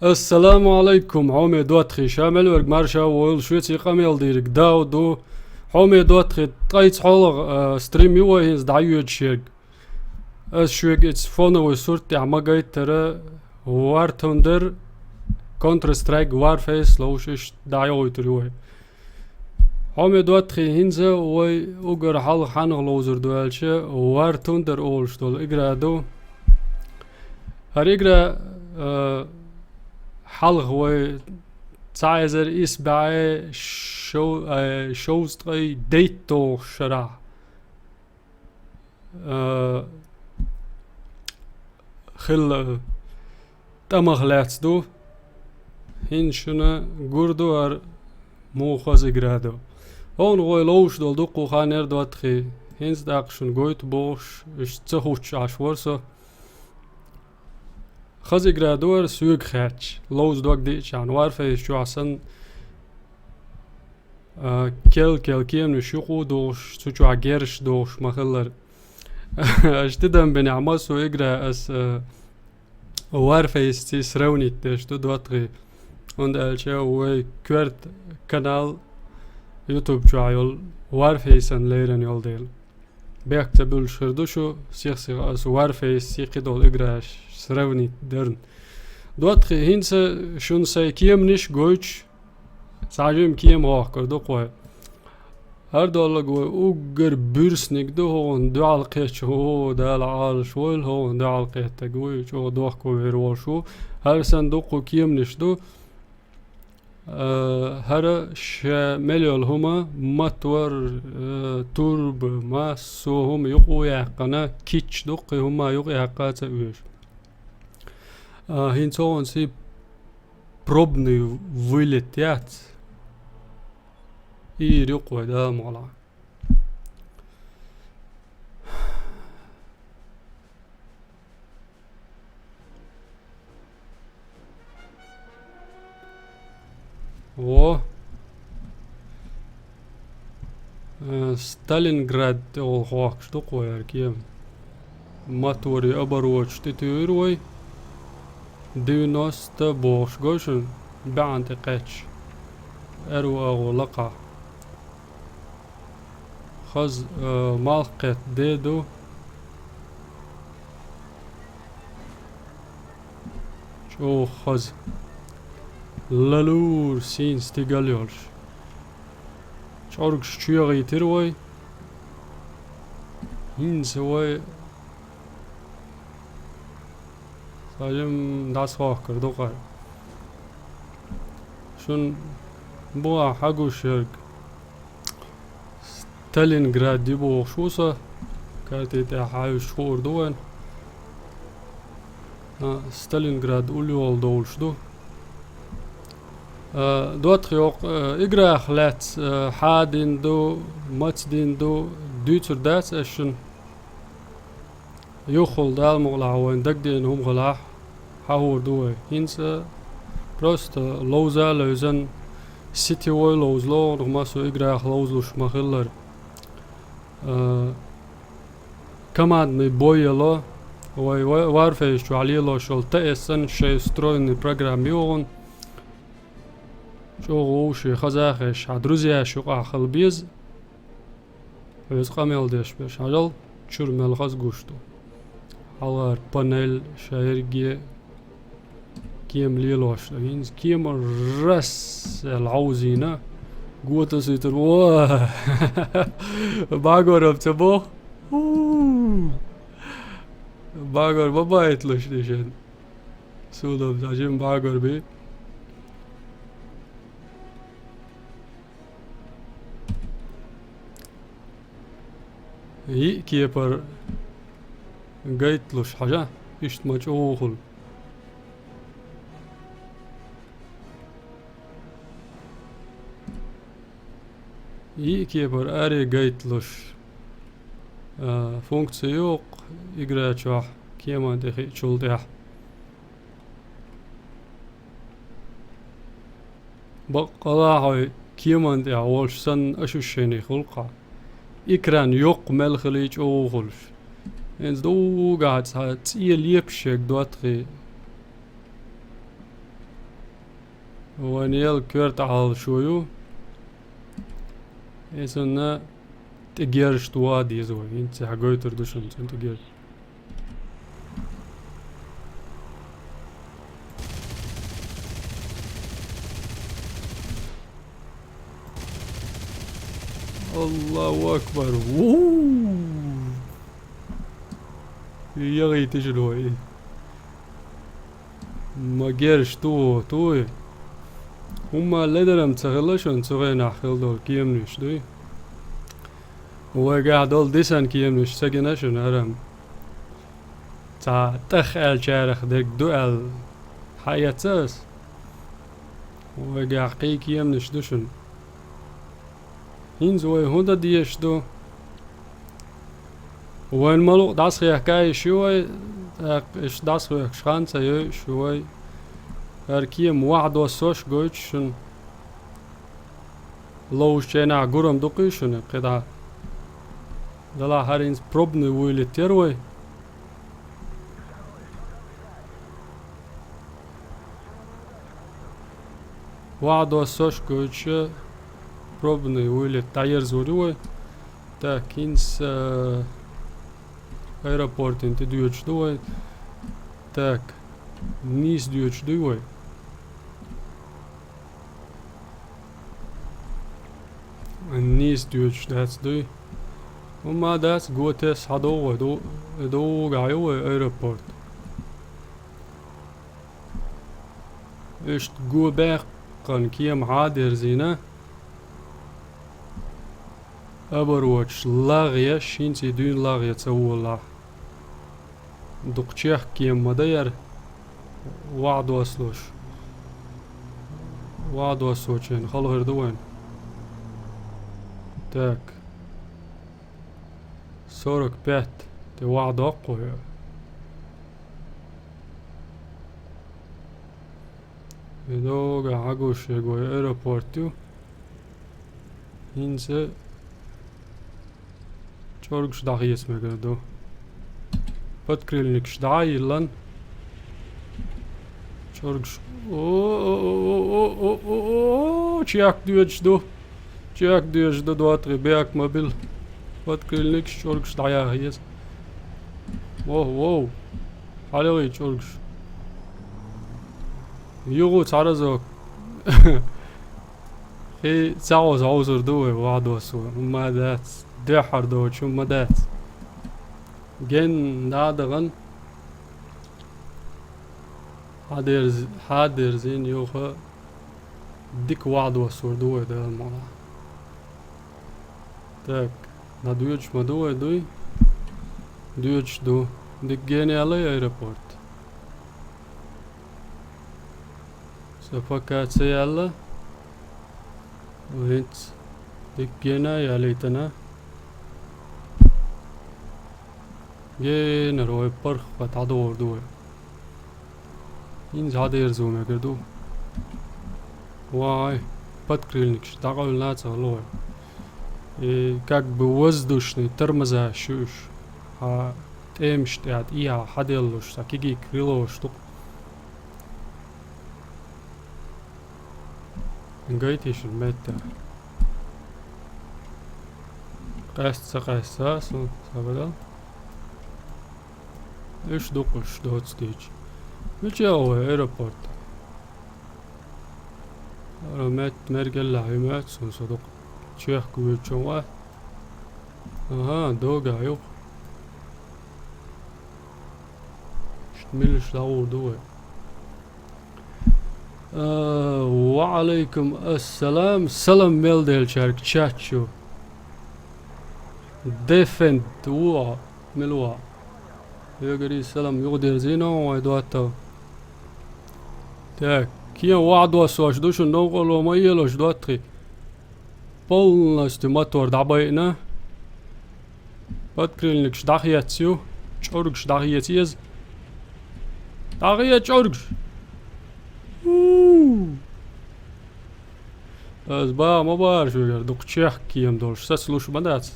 السلام عليكم حومي دواتخي شامل ورق مارشا ويل شويتي قاميل ديرك داو دو حومي دواتخي تقايت حولغ ستريم يوا هينز دعيو تشيرك اس شويك اتس فونو وسورت عما قايت ترى وار توندر كونتر سترايك وار فيس لوشش دعيو يتريوه حومي دواتخي هينزا وي اوغر حالغ حانغ لوزر دوالشا وار توندر اولش دول اقرا دو هر اقرا حلق وي تعزر إسبعي شوز تغي ديتو شرع خل تمغ لاتدو هنشنا قردو ار موخز اقرادو هون غوي لوش دول دوقو خانير دواتخي هنز داقشن قويت بوش اشتخوش عشورسو خزي جرادور سوق خاتش لوز دوك دي شان وارفه شو عسن كل كيم نشوقو دوش سوچو عجرش دوش مخلر اشتدم بنعمس ويقرا اس وارفه يستي سروني تشتو دواتغي und elche وي كورت كانال يوتيوب شعيل وارفه يسن ليرن يول ديل بيكتبل شردوشو سيخ اس وارفه يسيقي دول اقراش سروني درن دواتخي هينسا شون ساي كيم نش گوچ ساجم كيم روح كردو قوي هر دولا قوي اوگر بيرسنك دو هون دو عالقيت هو دا العال شويل هون دو عالقيت تقوي شو دوح كوي روال شو هر صندوق كيم نش دو هر شمليول هما ماتور تورب ما سو هم يقو يحقنا كيتش دوقي هما يقو يحقاتا ويش هين سي пробный вылетят и рюквой да мола. О, Сталинград олхоак что кое аркем матори обороч тетюрой 90 بوش قوشن بعن تقاتش ارو اغو لقا خز مالقت ديدو شو خز لالور سين ستيقاليولش شعرك شويغي تروي هين سوي ساجم داس خواه کردو قار شون بوا حقو شرق ستالينغراد دي بو خشوصة كارتي تاحايو شخور دوين ستالينغراد اوليول دولش دو دوات خيوق اقرا خلات حادين دو ماتدين دو دوتر دات اشن يوخل دال مغلعوين دقدين هم غلاح حاور دوي هينسا بروست لوزا لوزن سيتي وي لوزلو نغماسو اقراح لوزلوش مخلر كمان مي بويلو وي وارفيش شو عليلو شو التأسن شي سترويني بروغرام يوغن شو غوشي خزاخش عدروزيا شو قاخل بيز ويز قاميل ديش بيش عجل چور ملغز گوشتو حالار بانيل شايرجي كيم ليلوش هينز كيم رس العوزينة قوة سيتر واه باقور بتبو باقور بابا يتلوش ديشن سولو بتاجين باقور بي هي كيبر قايتلوش حاجة اشت ماج اوغل هي كيبر اري قايتلوش فونكسيوق اقرا شوح كيما دخي شولديح بقلاحي كيما دي عوالش سن اشوشيني خلقا إكران يوق ملخليج اوغلش انز دو قاعد ساعت ايه ليبشك دواتغي ونيل كورت على شويو إنسان تجارش توادي زوي أنت حقول تردوش أنت تجار الله أكبر يغي تجلوي ما جارش توي هما لدرم تغلشون تغينا خلدو كيمنش دوي وقاعد دول ديسان كيمنش سجنشون هرم تا تخيل شارخ دك دوال حياتس وقاعد قي كيمنش دوشن هين زوي هوندا ديش دو وين مالو داس خيحكاي شوي اش داس خيحكشانسا يو شوي Erkiem وعدو سوش قويتشن لوش جينا قرم دوقيشن قدا دلا هارينز probny ويلي تيروي وعدو سوش قويتش probny ويلي تاير زوريوي تا كينس aeroport انت دويتش دوي تاك نيس دويتش دوي النيس دوش داتس دوي وما داتس قوتس هدوه دو قايوه ايربورت اشت قو باقن كيم عادر زينة ابروتش لاغية شينسي دون لاغية تسوو الله دوقشيخ كيم مدير وعد واسلوش وعد واسوچين خلو هردوين Так. 45. Det وعد أقوى. إذا عجوش يجوا إيربورتيو. إنسى. شوركش داعي اسمه كده. بتكريلنكش داعي لان. شوركش. أوه شياك ديوش دو. Čak dieš do 2-3 bijak mobil. Открылник чоргш дая есть. Воу. Халёй чоргш. Югу царазок. Хи цаоз аузур дуе вадосу. Мадат. Дехар до чум мадат. Ген дадаган. Хадер зин юха. Дик вадосу дуе да мала. Так, на дуйч мадуе дуй. Дуйч ду. Дик гениалый аэропорт. Сафакация ялла. Винц. Дик гениалый тана. Ген рой парх ватадор дуе. Ин задер зуме герду. Вай. Подкрыльник. Дагал наца лой. И как бы воздушный тормозащуш, а тем что от я ходил уж такие крыло штук. Гайтишь метта. Кайса, сабадал. Иш докуш дот стич. Ничего, аэропорт. Аромат мергел лаймат сунсодок. Чех кучуа. Ага, дога юк. Штмилш лау дуе. وعليكم السلام. سلام ميلدل شارك تشاتشو. ديفند وا ملوا. يقري سلام يقدر زينو ويدواتو. Так, кия وعدوا سواش دوشو نوغلو ما يلوش دواتري. Полностью мотор добавлено. Подкрыльник шдахияцю. Чорг шдахияцез. Дагия чорг. Азба мобар шугар дукчех кием долш. Слушай, мадац.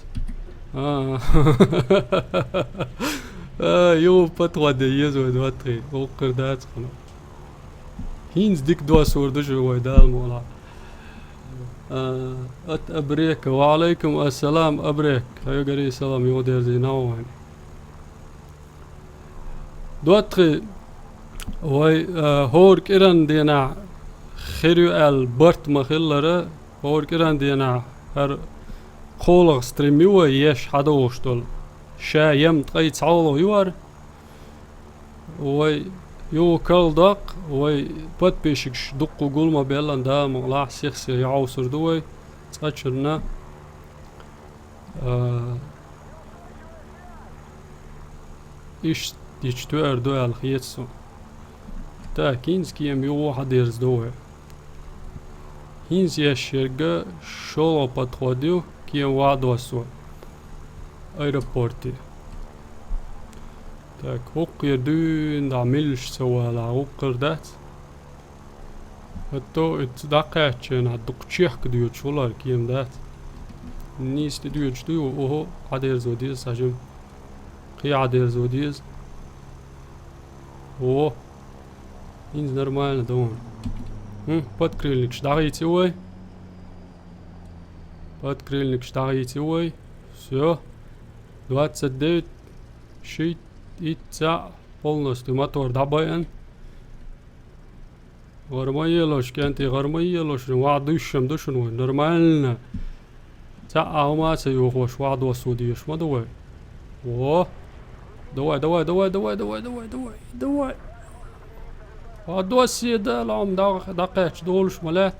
Йо патваде езу 2-3. Окырдац хана. هينز ديك دوا سوردش ويدال مولا. ات ابريك وعليكم السلام ابريك هيو قري سلام يودير زي نوعين دواتخي وي هورك إيران دينا خيريو البرت مخلره هورك إيران دينا هر خولغ ستريميو يش حدوشتول شا يم تقيت سعولو يوار وي يو كل دق وي بات بيشكش دقو قولما بيلان دا مغلاح سيخسي يعوصر دوي تأشرنا إيش ديشتوار دوي الخيتسو تا كينز كيم يو واحد يرز دوي هينز يشيرغا شولو باتخوديو كيم واحد واسو ايرابورتي Tak, hokker duin da milch zo la hokker dat. Het dakje na dokchek duurt cholar kiem dat. Nis de duurt stu oho ader zo dies sajum. Qi ader zo dies. Oh. Ins нормально doen. Подкрыльник штагите ой. Подкрыльник штагите ой. Всё. 29 шит إتسع полностью мотор добавен. Гармоелош кенти гармоелош وعد دشن وين нормально. تاع أوماتي يوخوش وعد وسوديش ما دوي. واه دوي وعد وسيدة لعم دقيقش دولش ملات.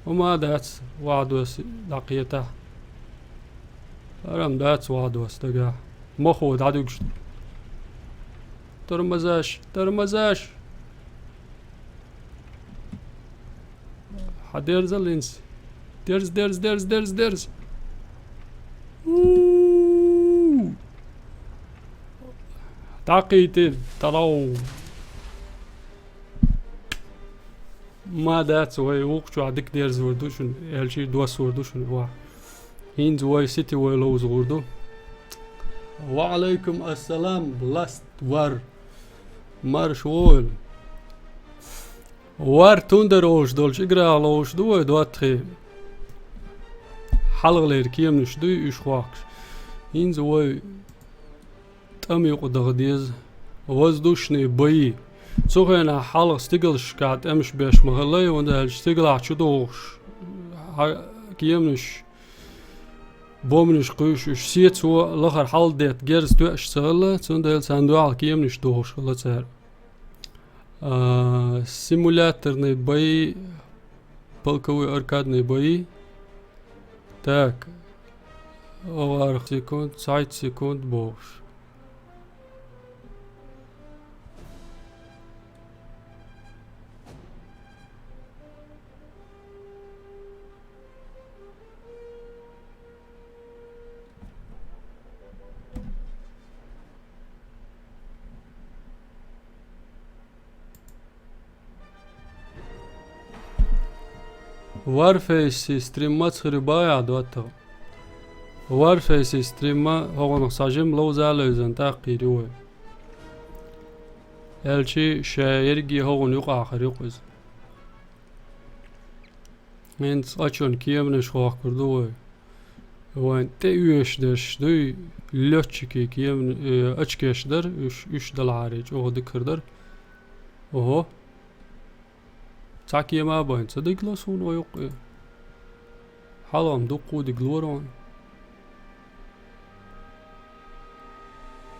وما دات وعد وسي دقيقته. أرام دات وعد واستقع مخود عدوكش ترمزاش حديرز اللينس درز تعقيتين تراو ما دات وي وقشو عدك ديرز وردوشن هالشي دوس وردوشن واحد هينز واي سيتي واي لوز غوردو وعليكم السلام لاست وار مارشول وار توندروش دولش اقرالوش دوي دواتخي حلغلير كيمنش دوي اشخواكش هينز واي تاميقو دغديز وزدوشني باي سوغينا حلغ ستيقلش كات امش بيش مغلي ونده ستيقلع چدوش كيمنش بومنش قيش سيت سو لخر حال ديت جرز توش سهلة تندل ساندو على كيمنش دوش ولا تسار سيمولاتر باي بالكوي اركاد باي تاك اوار سيكوند سايت سيكوند بوش وارفيس ستريمات خربايا دواتو وارفيس ستريما هو نصاجم لو زالوزن تاقيروي الشي شايرجي هو نيقع خريقوز انت اشون كيمنش خواق كردوي وين تيوش دش دوي لوتشكي كيمن اشكيش در اش دلعاريج او دكردر اوهو تاكي ما باين صديق لسون ويقي حلام دقو دي глорон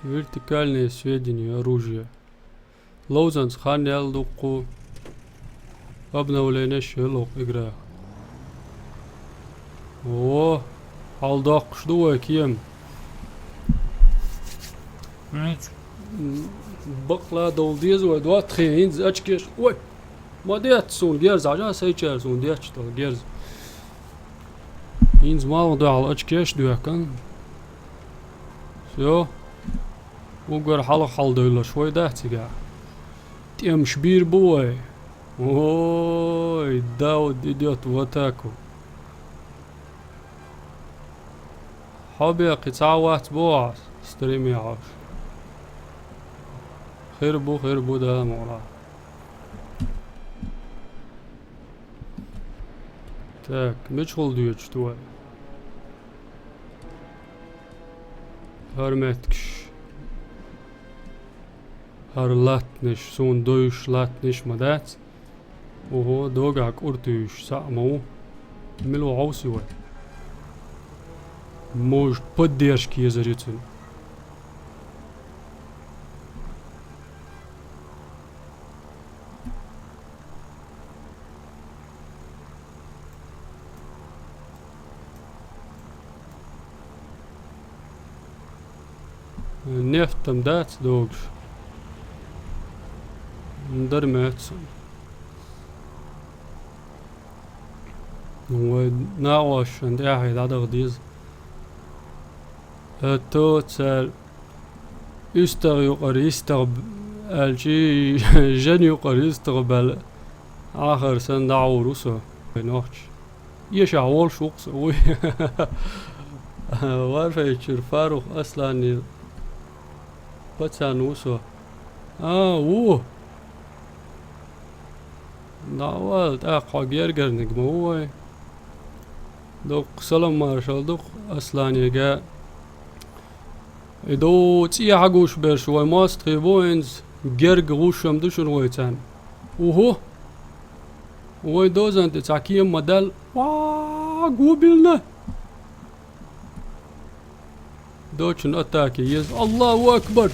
вертикальные сведения оружия лоузанс ханел дقو обновление шелок игра о алдак что кем بقلا دولديز ودوات خينز اشكيش وي ما ديت سون جيرز عجان سيجر سون ديت شتال جيرز ينز مالو دو على اشكيش دو كان سو وقر حلق حل دولا شوي دهتيقا تيم شبير بوي اوي داود ايديوت واتاكو حبي قطعوات بوعس ستريمي عاش خربوا ده مولا. Tak, meçhul diyor işte. Hörmetkiş. Harlatniş, son duyuş latniş madat. Oho, dogak urtüş sa'mu. Milu avsi var. Moj поддержки yazarıtın. Neftem dat dogs. Dermet. وناقش عند واحد هذا غديز التوتال يستغل الجي جن يستقبل آخر سن دعو روسا نوش يشعول شخص وي وارفع فاروق أصلا بتسانوسو وو دعوال أقا جرجر نجموه دوك سلام مارشال دوك أصلا يجا دو تي عجوش برش وماست خيبوينز جرج غوشم دشون ويتان وهو ويدوزن تتعكيم مدال قوبلنا دوتشن أتاكي يز الله أكبر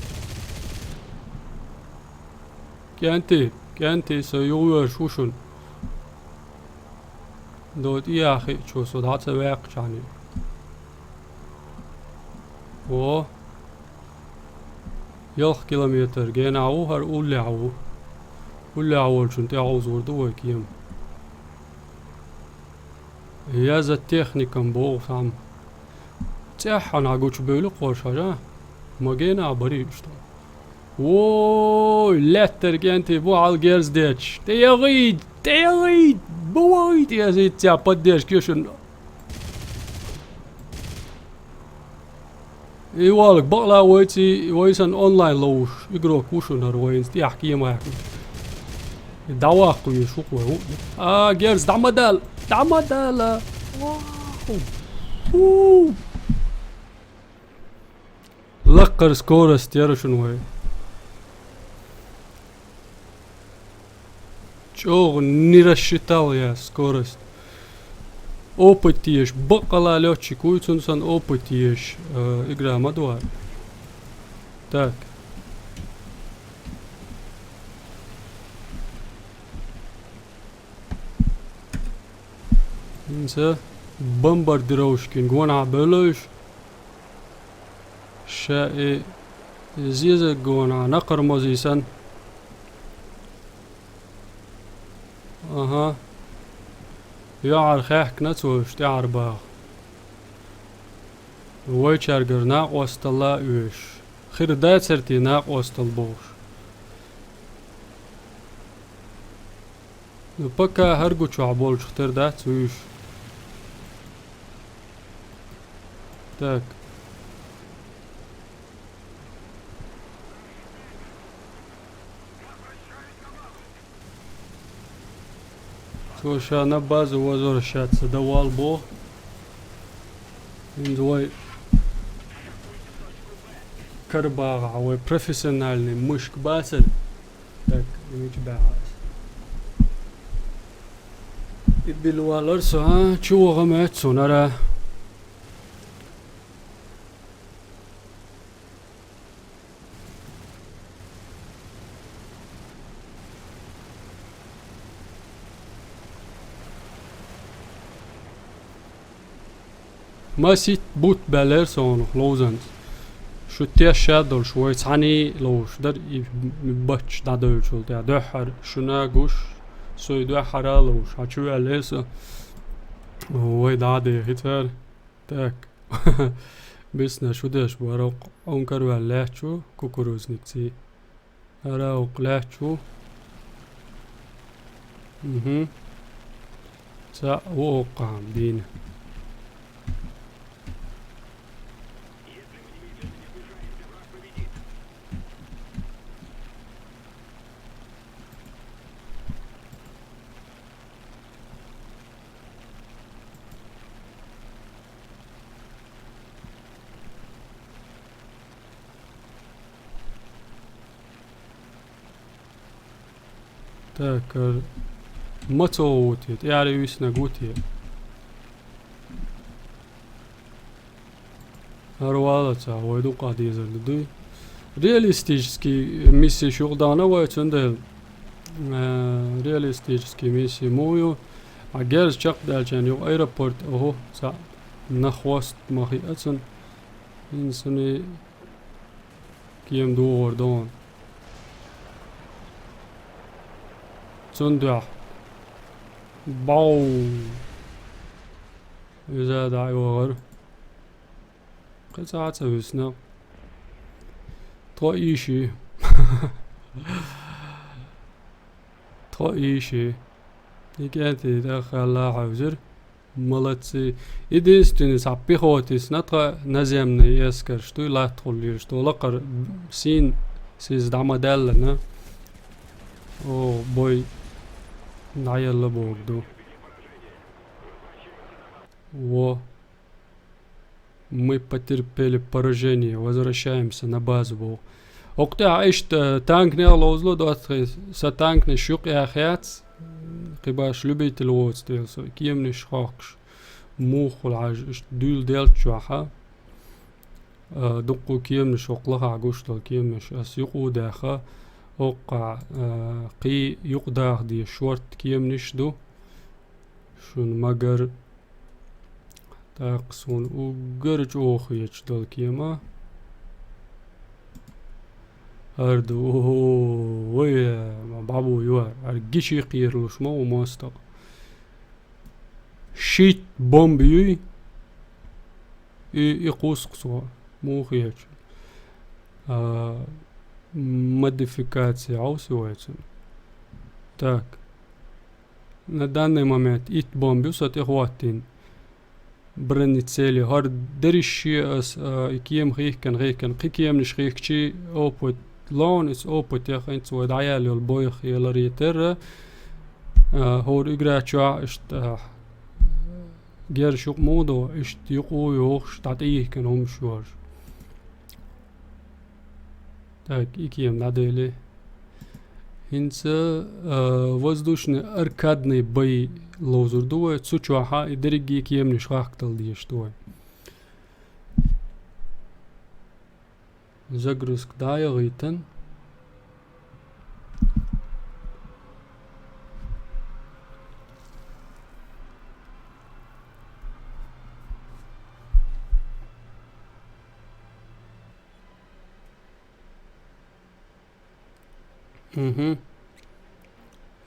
كانتي سيوير شوشن دوت يا أخي شو صدعت واق يعني و يلخ كيلومتر جينا هر أولعو شن تعوز وردوه كيم يا ذا التكنيكم بو فهم تحنا قوش بيلو قرشة ما جينا بريشتو ووووي لاتر كانتي بو على الجيرز ديتش تيغيد بويد يا زيد تاع بديش كيشن ايوالك بقلا ويسن اونلاين لوش يقرو كوشن هروينز تيحكي ما يحكي دعواقو يشوقو جيرز دعمدال واو لقر سكورست يا شنو هي شوغ نيرشتال يا سكورست опытиеш бакала летчик уйцунсан опытиеш игра мадуар так инса бомбардировщикин гона бөлөш شاء زيزة جونا نقر مزيسن اها يعر خاحك نتوش تعر باغ ويشارجر ناق وستلا اوش خير دات سرتي ناق وستل بوش نبكا هرقو شعبول شختر دات اوش تاك Слушай, на базу возвращаться давал бог. Индвой карбага, ой профессиональный мышк басер. Так, имеч багас. И билуаларса, чего гамецу нара. ما سيت بوت بالير سون لوزند شو تيا شادل شوي تعني لو شدر باتش دادل شو تيا دحر شنا غوش سوي دحر لو شاتشو اليس هو دادي هيتر تاك بسنا شو داش ورق اونكر ولاتشو كوكوروزنيكسي اراوق لاتشو سا وقع بين Так, мацоутит, яри висна гутия. Арвалаца, войду кадизер дуй. Реалистический миссия шурдана вайцунда. Реалистический миссия мою. Агерс чак дальчан ю аэропорт ого са нахваст махи ацун. Инсани кием дуор дон. Цундя. Бау. إذا دعي وغير قطعة وسنا طائشي طائشي يكاتي داخل حوزر ملتسي единственный саппихотис натра наземный яскар что и латрулли что лакар син сиз дамаделна о бой наялла борду Во. Мы потерпели поражение. Возвращаемся на базу. Окта ишт танк не лозло датхи са танк не шук яхяц. Кибаш любитель водстелсо. Кием не шхакш. Мухул аж ишт дюл делчуаха. دقو كيم نشوق لها عقوشتل كيم نش أسيقو داخا أوقع قي يقداخ دي شورت كيم نشدو شون مجر تاقسون وقرج أوخي يجدل كيما أردو ويا بابو يوار أرجيش يقير لشما وماستق شيت بومبي يقوس قصوا موخيج модификация усвоится. Так. На данный момент ит бомбюс от ихватин. Бронецели хар дериши as ikiem riken kikiem nicht rikchi oput lawn is oput ja eins wo da lol boy khilariter hor igracha ist ger shuk modo ist yuqu yoq stat iken umshur. Так, ikiem надели. Инца воздушный аркадный бои лозурдуя цучуаха и дерги кием не шахтал диештуя. Загрузка дая ритен.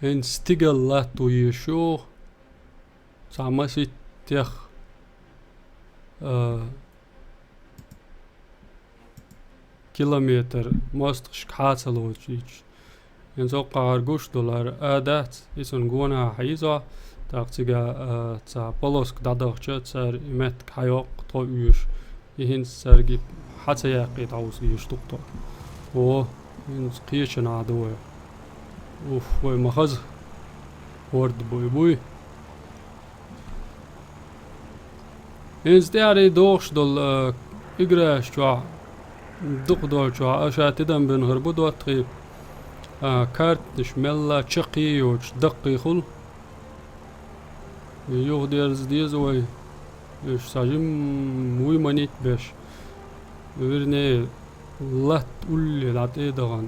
En stigalla tuisho samasitteh kilometer mostsch khatsalojich en so $5 adat ison gona haiza taqtiga ta polosk dadagcha tsar imet kayok to uish ihin sergi hatsayaqi tawsi yishtuqto o in qiychen adoe Уф, ой, махаз. Хорд буй. Инс дяри дошдол игра шва. Докдол шва اشاتدم بن غربو دوتري كارت شملا تشقي وش دقي خل يوغ ديرز ديزوي اش ساجم وي منيت باش ورني لا تقول لي لا تيدغن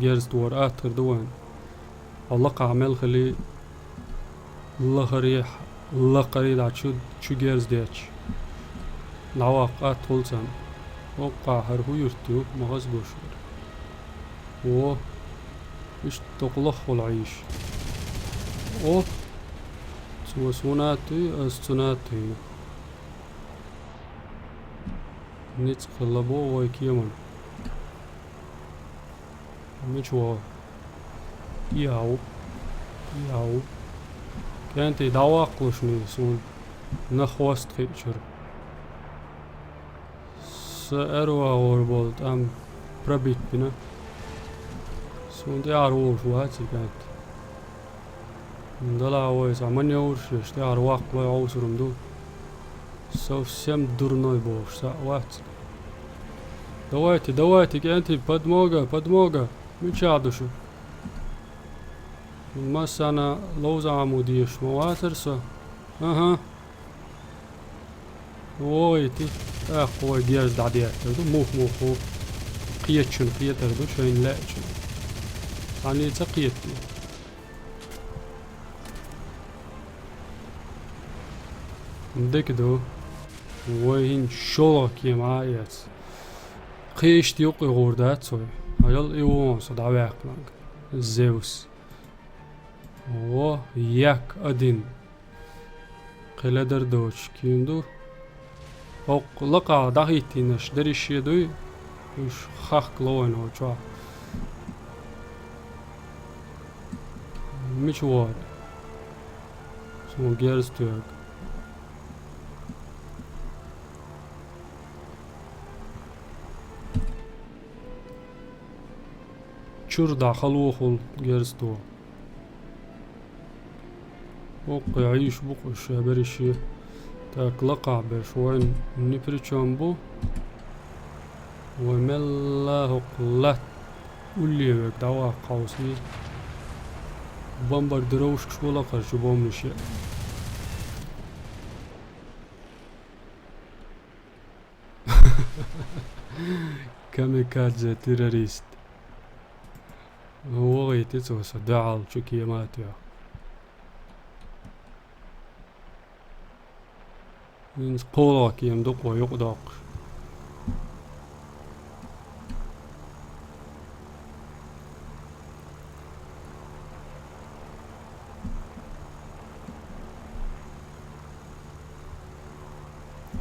جيرز دور اتر دوان الله قامل خلي الله خريح الله قريد عشود شو جيرز ديتش لعواقات خلصان وقع هرهو يرتو مغز بوشور و اش تقلخ والعيش و سوى سوناتي استوناتي نيت خلبو ويكيمن ميشوا ياو كانت دواقلشني سون نخواست خيتشر سأروا وربولت ام بربيت بنا سون ديارو شواتي كانت دلا ويس عمن يورش ديار واقل يعوسرم دو совсем дурной бог саат давайте كانت подмога меча душу مثلا لوز عموديش مواترسا اها وويتي قوي دياز دعديات موف موف قيتشن قيتردو شاين لا يعني تقيتي دكدو وين شولك معايات قيش تيوقي غوردات سوي هيل ايوان صدع واقلانك زيوس و ياك ادين قلدر دوش كيندو اوق لقا داهيتي نش دريشي دوي وش خاخ لوين او چوا مش واد سو جيرز توك چور داخل وخل جيرز تو اوق يعيش بقش بريشي تاك لقع بشوين نبريشان بو وملا قلت ولي بك دوا قوسي بامبر دروش شولا قرش بومشي كاميكادزي تيروريست هو غيتي توسع دعال شكي ماتيا من قولك يمدق ويقدق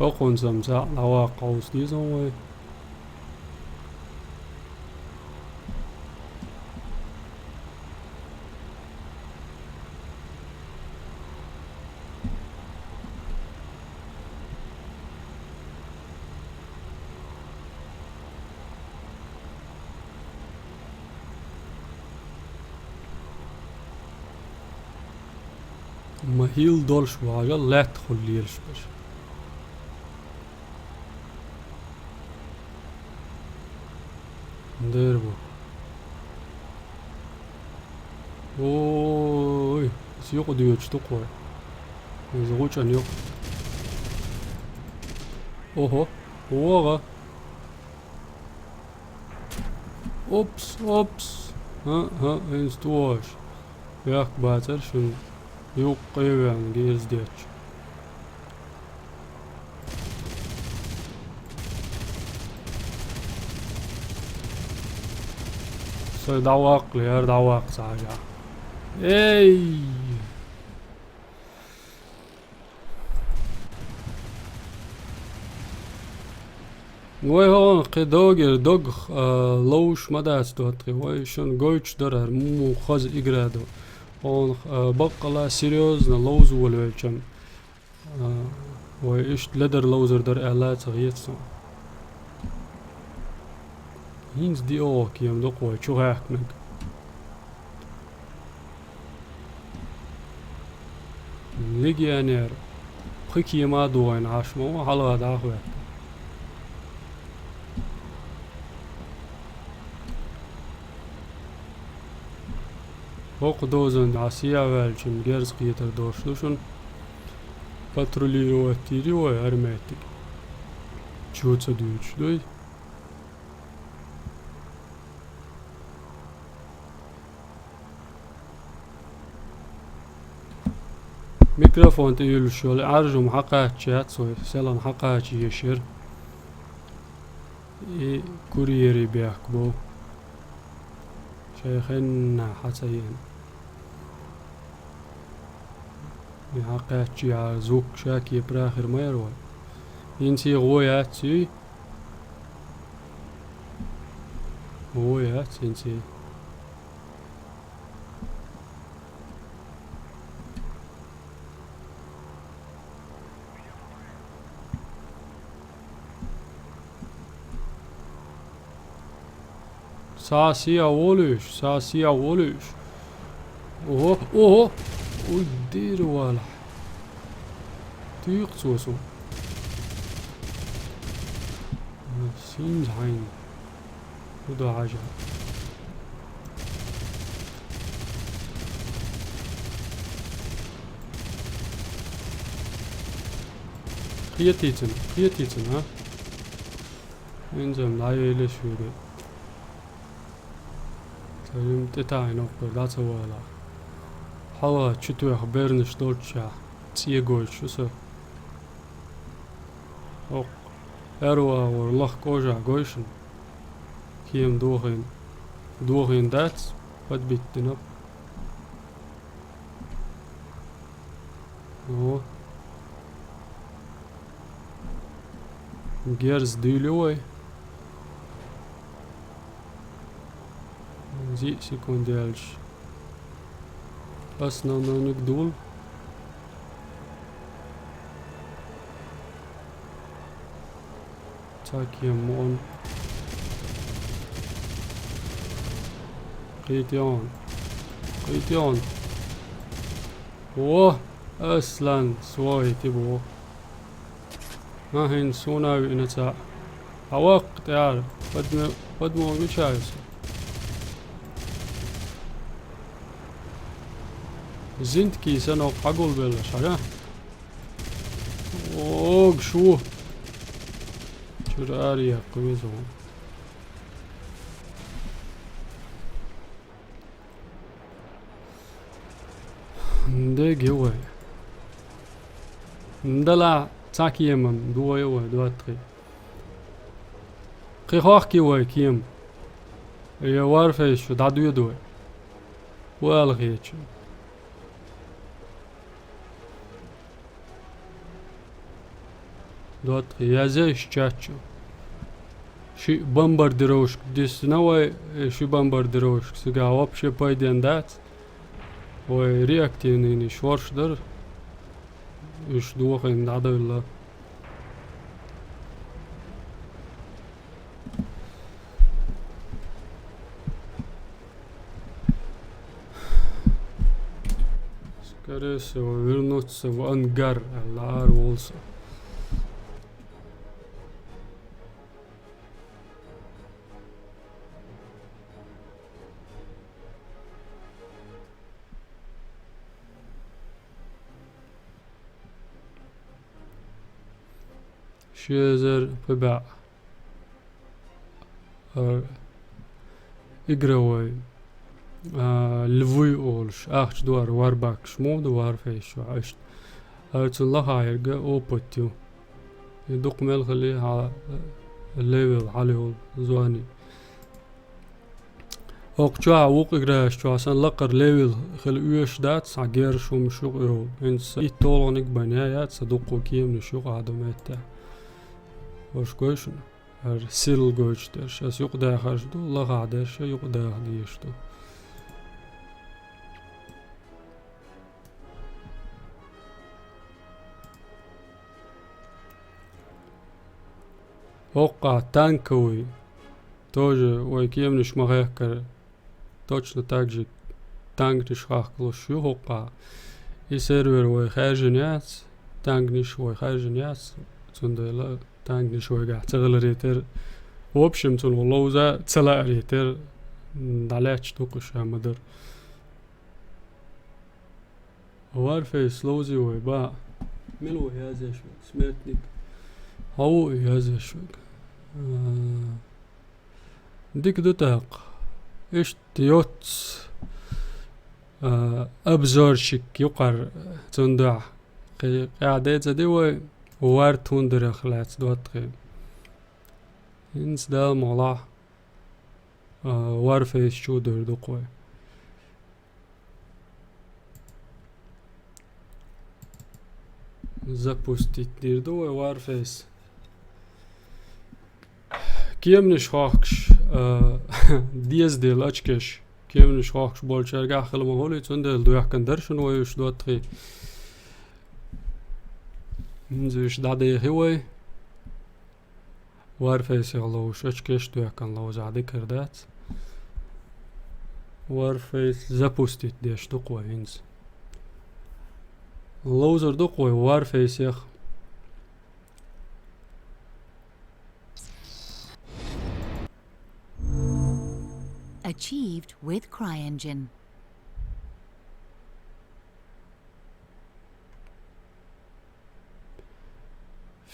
أقول سمسا لوا قوس دي زوي ما هيل دول شوية لا تدخل ليش بش نديربو اوي سيوق ديوش تقوى يزغوش ان يوق اوهو اوغا اوبس ها انستواش ياك باتر شنو يوق قيوان جيز ديتش سوي دعواق لير دعواق ساجا اي وي هون قدوغر دوغ لوش مداس دوتري وي شون جويتش درر مو خز اجرادو هون بقلا سيريوزنا لوز ولويتشم وي ايش لدر لوزر در اعلات صغيرتسو هينز دي اوك يم دوقوي شو هاكنك ليجي انير خيكي ما دوين عاشمو حلوة داخوة فوق دوزن عسيا والجم جيرز قيتر دوشلوشن باتروليرو واتيري وهرماتيك شوتسا دوش دوي ميكروفون تيلو شغل عرجم حقات شات سوي سلام حقات يشير اي كوريري بيحكبو شيخنا حسين حقات شي زوك شاكي براخر ما يروي ينسي غوياتي غويات ينسي ساسيا وولوش اوه ودير والح تيق سوسو سينز عين ودا عجب قيتيتن ها انزم لا يلشوده تلم تتاين اوبر داتس ولا حوا تشتو خبرنش دولتشا تيغول شوسو او اروا والله كوجا غوشن كيم دوغين دات قد بيتنب او جيرز ديلوي زي سيكونديالش основной نقدول تاكيمون قيتيون اوه اصلا سوي تبو ما هين سوناوي نتا هواق تعرف بدمو مشايس زنت كيس انا وقاقول بلش ها اوه شو اريا قويزو ندق هو ندلع تاكي يمم دو يو دو تري قي خوخ كي وي كيم يا وارفيش دادو يدو والغيتش دوت يا زيش تشاتشو شي بمبردروشك ديس نوي شي بمبردروشك سيغا вообще пойден дат ой реактивный шоршдер иш дуохын дадылла скорее всего вернуться в ангар Лар Волса. شيزر بباع إجروي لفوي أولش أخش دوار وارباك شمو دوار فيش وعشت أرتن الله يرجع أوبتيو يدق ملخلي على الليفل عليه زواني أقطع وق إجراش شو عشان لقر ليفل خل يوش دات سعجير شو مشوق يرو إنس يطولنك بنيات صدقو كيم نشوق عدمات وش كويشن سيل جوجتش أس يقدر خرجدو الله قعدش يقدر ديشتو وقع танковый тоже ой кемниш магекер точно так же танкниш хахклошу وقع и сервер ой хажняц танкниш ой хажняц цундела танкниш ой гацгалритер в общем цун лоуза цаларитер далеч тукуш амадыр وارفيس لوزي ой با ملو هذا شو سمعتني هو هذا شو ديك دوتاق إيش تيوتس أبزورشك يقر تندع قاعدة زدي وار تندر خلات دوتقي إنس دا مولا وار فيش شو در دوقوي запустить дирдо وار فيس كيمنش خاكش ديز ديل أشكش كيمنش خاكش بولشرجع خلما هولي تندل دويح كندرشن ويش دوتري نزوش دادي هوي وارفيس يغلوش أشكش دويح كان لو زعدي كردات وارفيس запустить ديش دوقوي هنز لوزر دوقوي وارفيس يخ Achieved with CryEngine.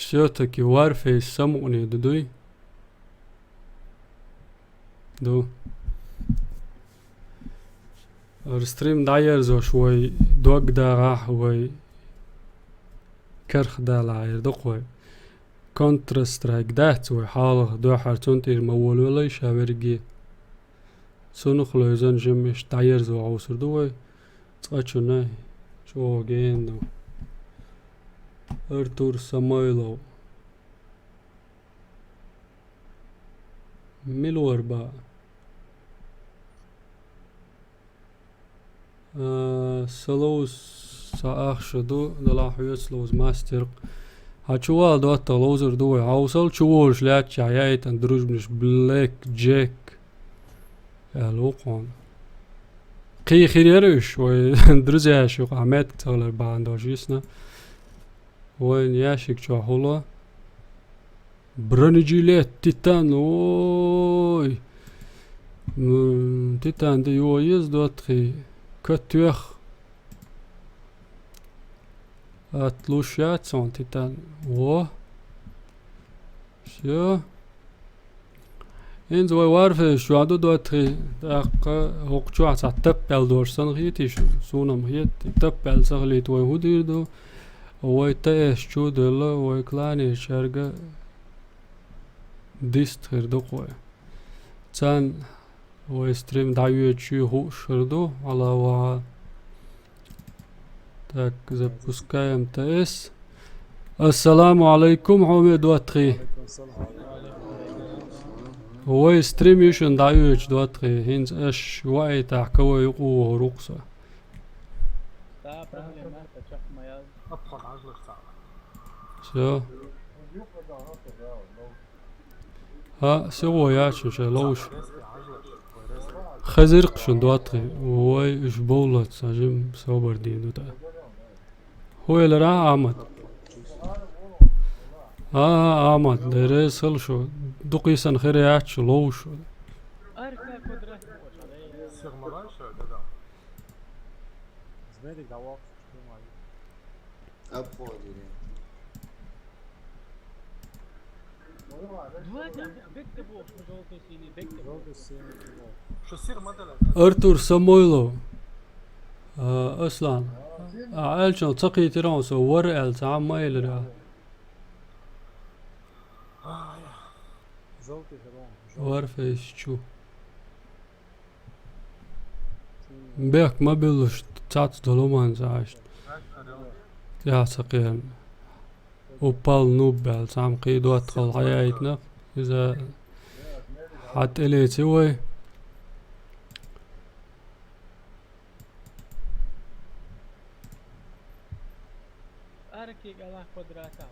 все-таки Warface самони додуй. دو الستريم داير زو شوي دوق دا راح وي كرخ دا لاير دقوي كونتر سترايك دات وي حاله دو حرتون تير مول ولا يشاورجي سونو خلوزن جمش داير زو عوسر دوي تقاتشو ناي شو جيندو ارتور سامويلو ميلور با سلوز ساخشدو دلاحيو سلوز ماستر هاتشوال دوتا لوزر دوي عوصل شوورش لاتش عيايت اندروج بنش بلاك جاك الوقون قي خيريرش وندرزاش وقعمات تغلر باندوجيسنا وين ياشك شو حولا برنجيلات تيتان اوي تيتان دي يويز دوتخي كتوخ اتلوشات سون تيتان و شو إنز وارفه شو عدو دوتخي داق هوقشو عسا تبال دورسان غيتي شو سونم هيت تبال سغليت ويهودير دو ويتايش شو دلا ويكلاني شارقا ديستخير دو قوي تان ويستريم دعوية شو هو شردو على وا так запускаем ТС. Ассаламу алейкум حميد دوتخي هو ستريم يشن دعوية دوتخي هينز اش واي تحكوي يقوه رقصة شو ها سوى ياشن شلوش خزرق شن دوتخي وي اش بولت ساجم صوبر دينو تا هو اللي راح عمد عمد درسل شو دقيسن خيريات شو لوش ارتور سامويلو اصلا عالشان تقي ترانسو ورقل تعمايل را وارفيش شو بيك ما بيلوش تات دولومان زعشت يا سقيم وبال نوبل تعم قيدو ادخل حياتنا اذا حت الي تسوي Arki Allah quadrata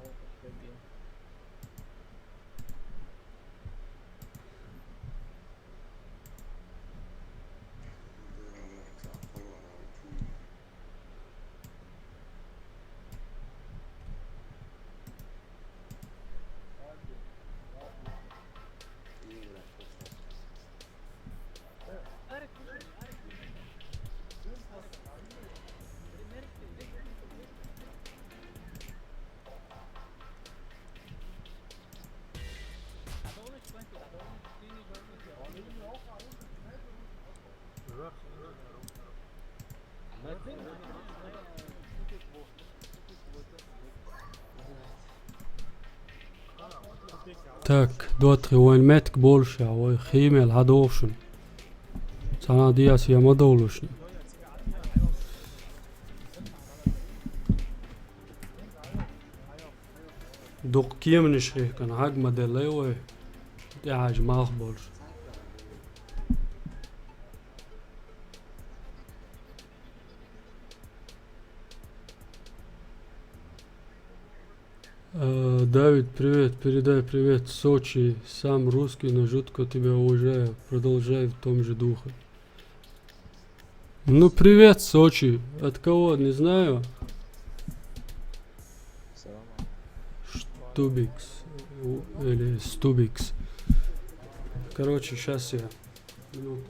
Так, دوتخي وين ماتك بولشا وي خيمل هادوشن سانا دياس يا مدولوشن دوق كيم نشري كان حق مدلي وي دعاج ماخ بولش Давид, привет, передай привет Сочи, сам русский, но жутко тебя уважаю, продолжай в том же духе. Ну привет, Сочи, от кого, не знаю. Стубикс, или Стубикс. Короче, сейчас я. Минуту.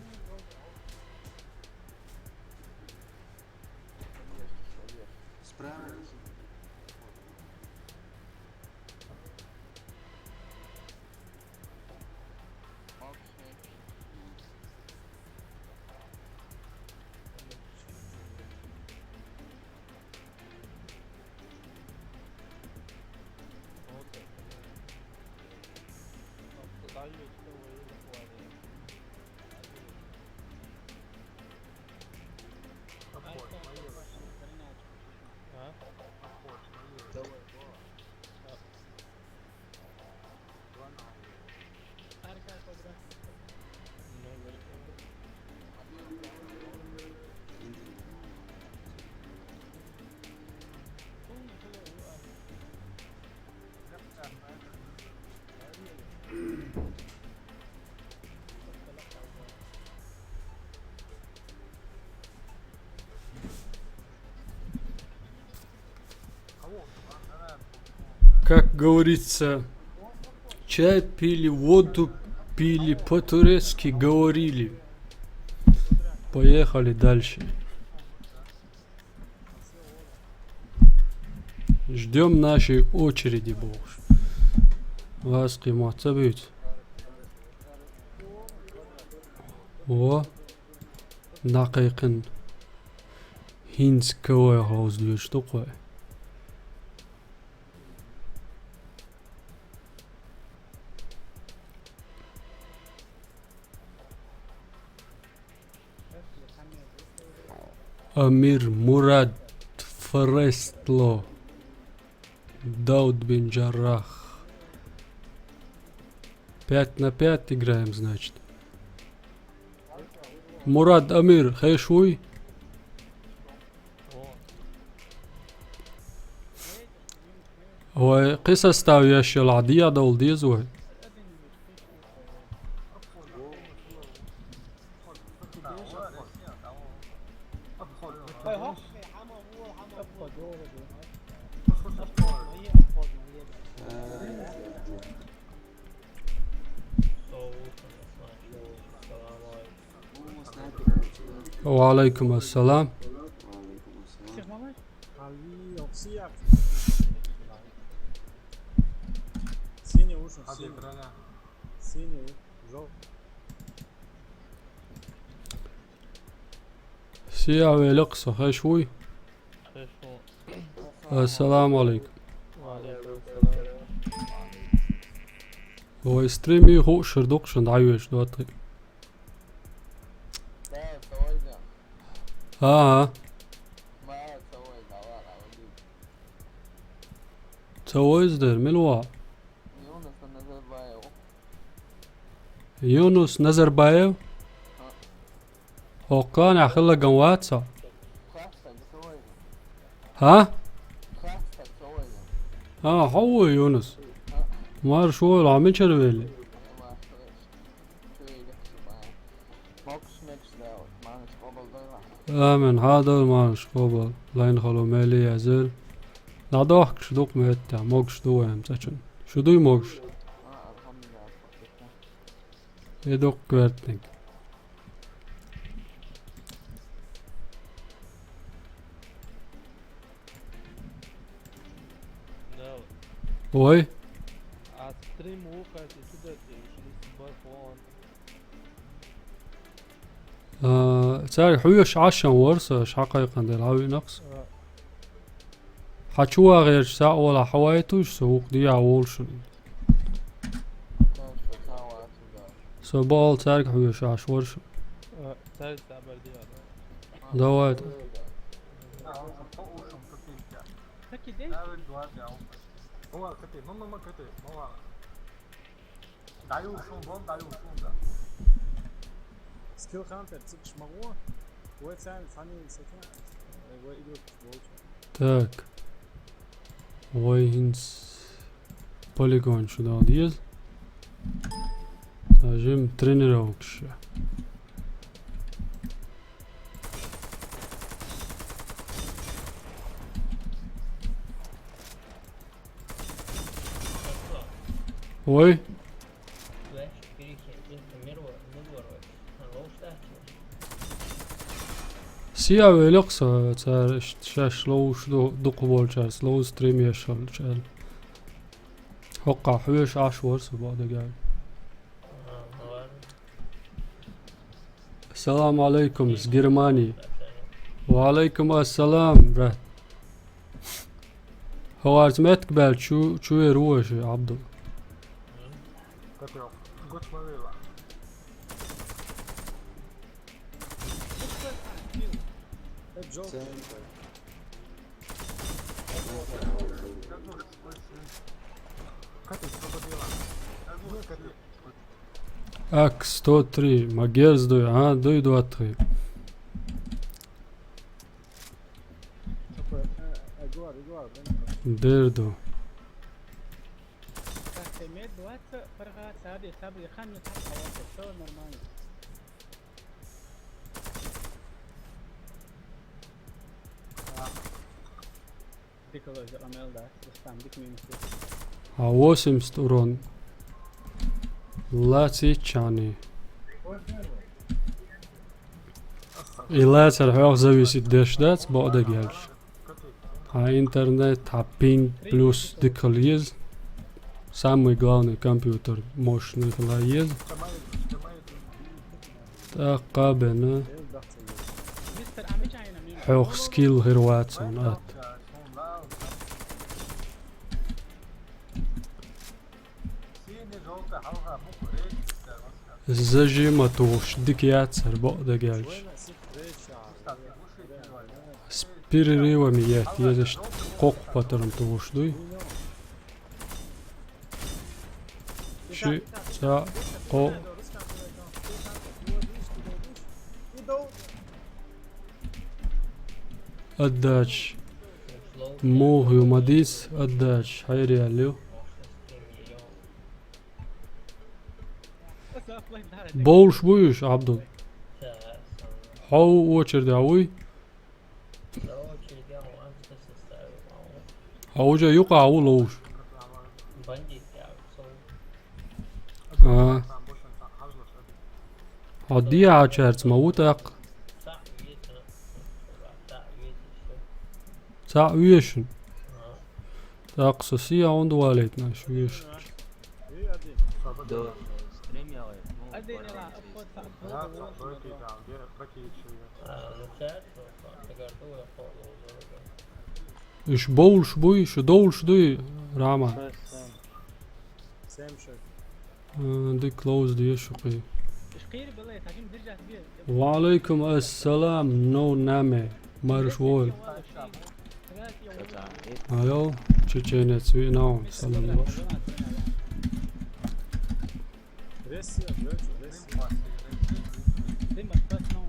Как говорится, чай пили, воду пили, по-турецки говорили. Поехали дальше. Ждем нашей очереди, боже. Вас киматсабит. О, дақиқын хинское хаузлю, что такое? Амир Мурад Форестло Дауд бин Джаррах. 5 на 5 играем, значит. Мурад Амир, хэшуй. هو قصص تاوي اشياء العادية دول دي زوي. وعليكم السلام. سياوي لقصة خشوي. السلام عليكم. هو ستريمي هو شردوقشن دعيوش دواتي. ها تسويز در ملوا يونس نزربايو هو كان اخلا جواتسا ها هو يونس مار شو العمل شرويلي آمن هذا المانش قبل لاين خلو مالي يزل لا دوحك شدوق مهتع موقش دوهم تشن شو دوي موقش يدوق كويرتنك وي تعرف حويش عشان ورثة حقيقة ديال هاوي نقص حتشوها غير ساعة ولا حوايتوش سوق دي عولشن سبال تعرف حويش عش ورشن دوات Skill counter تسكش مغوة وثاني سكن Так. Войнс полигон сюда дез. Зажим тренировка. Ой. سياوي لقصة تار شاش لو شدو دقبول شاش لو ستريم يشل شال حقا حويش عشور سبعة دقايق. السلام عليكم سجرماني. وعليكم السلام برات. هو عزمت قبل شو يروش يا عبدو. Ак 103 Магерс дуй, дуй 23. Дердо. Piccolo is Ramel daar. Dus staan dik minuten. А 80 урон. Латичани. И латер хог зависит дешдац бода гелш. А интернет, а пинг плюс декализ. Самый главный компьютер мощный лаез. تقابلنا Mister Amici ayna min. حوخ سكيل هيرواتسون ات الزجي توش ديكياتسر بقدا جالش سبيري وميات يزش قوق باترن توش دوي شي سا قو الداش مو هيوماديس الداش هايري عليو بولش بويش عبدو حو وچر داوي حوجا يقع ولوش عدي عشرت موتق ساع ويشن تاقصصية عند والدنا شو ويشن Adeni la apot ايش بولش بوي شو دولش دوي راما Same shit. دي كلوز دي شقي شقير بالله تاجم درجة كبير. وعليكم السلام نو نامي مارش وول ايو تشينيت سوي ناو سلام Resi yapıyor. Resi. ديما باتنو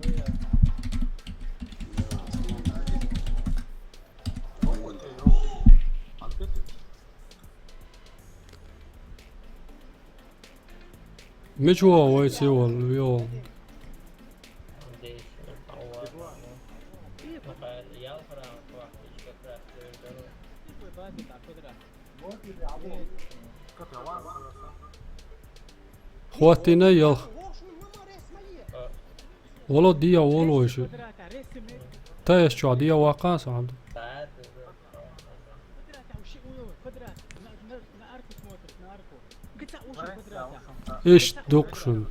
وهي مش هو ويتي وول يو خواتينا يل ولو ديا ولو ايش تايش شو ديا واقاس عبد ايش دوكشن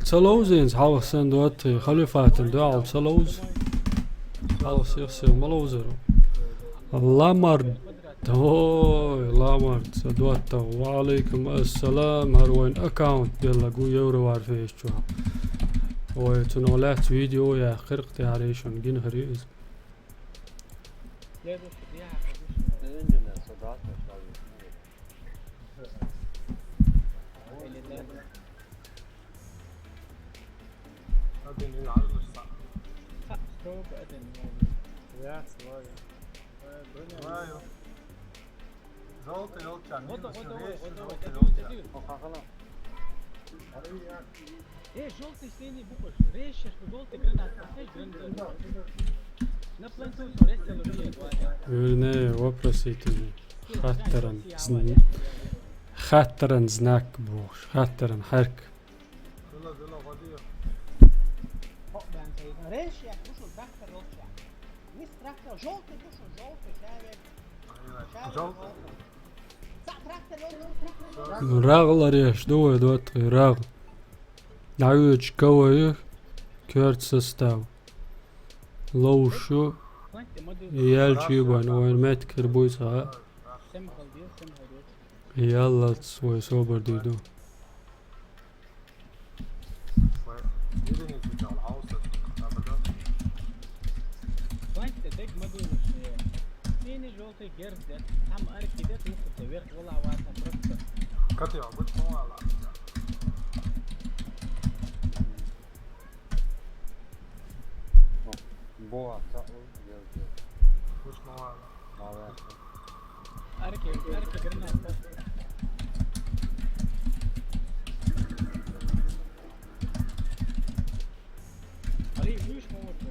تلوزينز حاول سندوتي خليفات دعو تلوز خلاص يصير ملوزر لامرد هوي لامرد سدوتا وعليكم السلام هروين اكاونت ديلا قو يورو عارفيش شو هوي تنولات فيديو يا خرقتي عليشون جين هريز Ja, svoje. Знаю. Желтый елчан. ايه جولتي سيني بوكش ريش جولتي جرنات ايش جرنات نبلنتو سوريستلو بيه не вопросите خاطرن знак بوش خاطرن حرك ريش يعني بوشو تراكتر روتشا مش تراكتر جولتي بوشو جولتي شايف صح تراكتر راغلر يش دوي دوت راغ نعيش كوي كيرت سستاو لو شو يالشي بان وين مات كربوي ساعة يلا تسوي سوبر ديدو Boa, tá. اركي جرنات علي ويش موته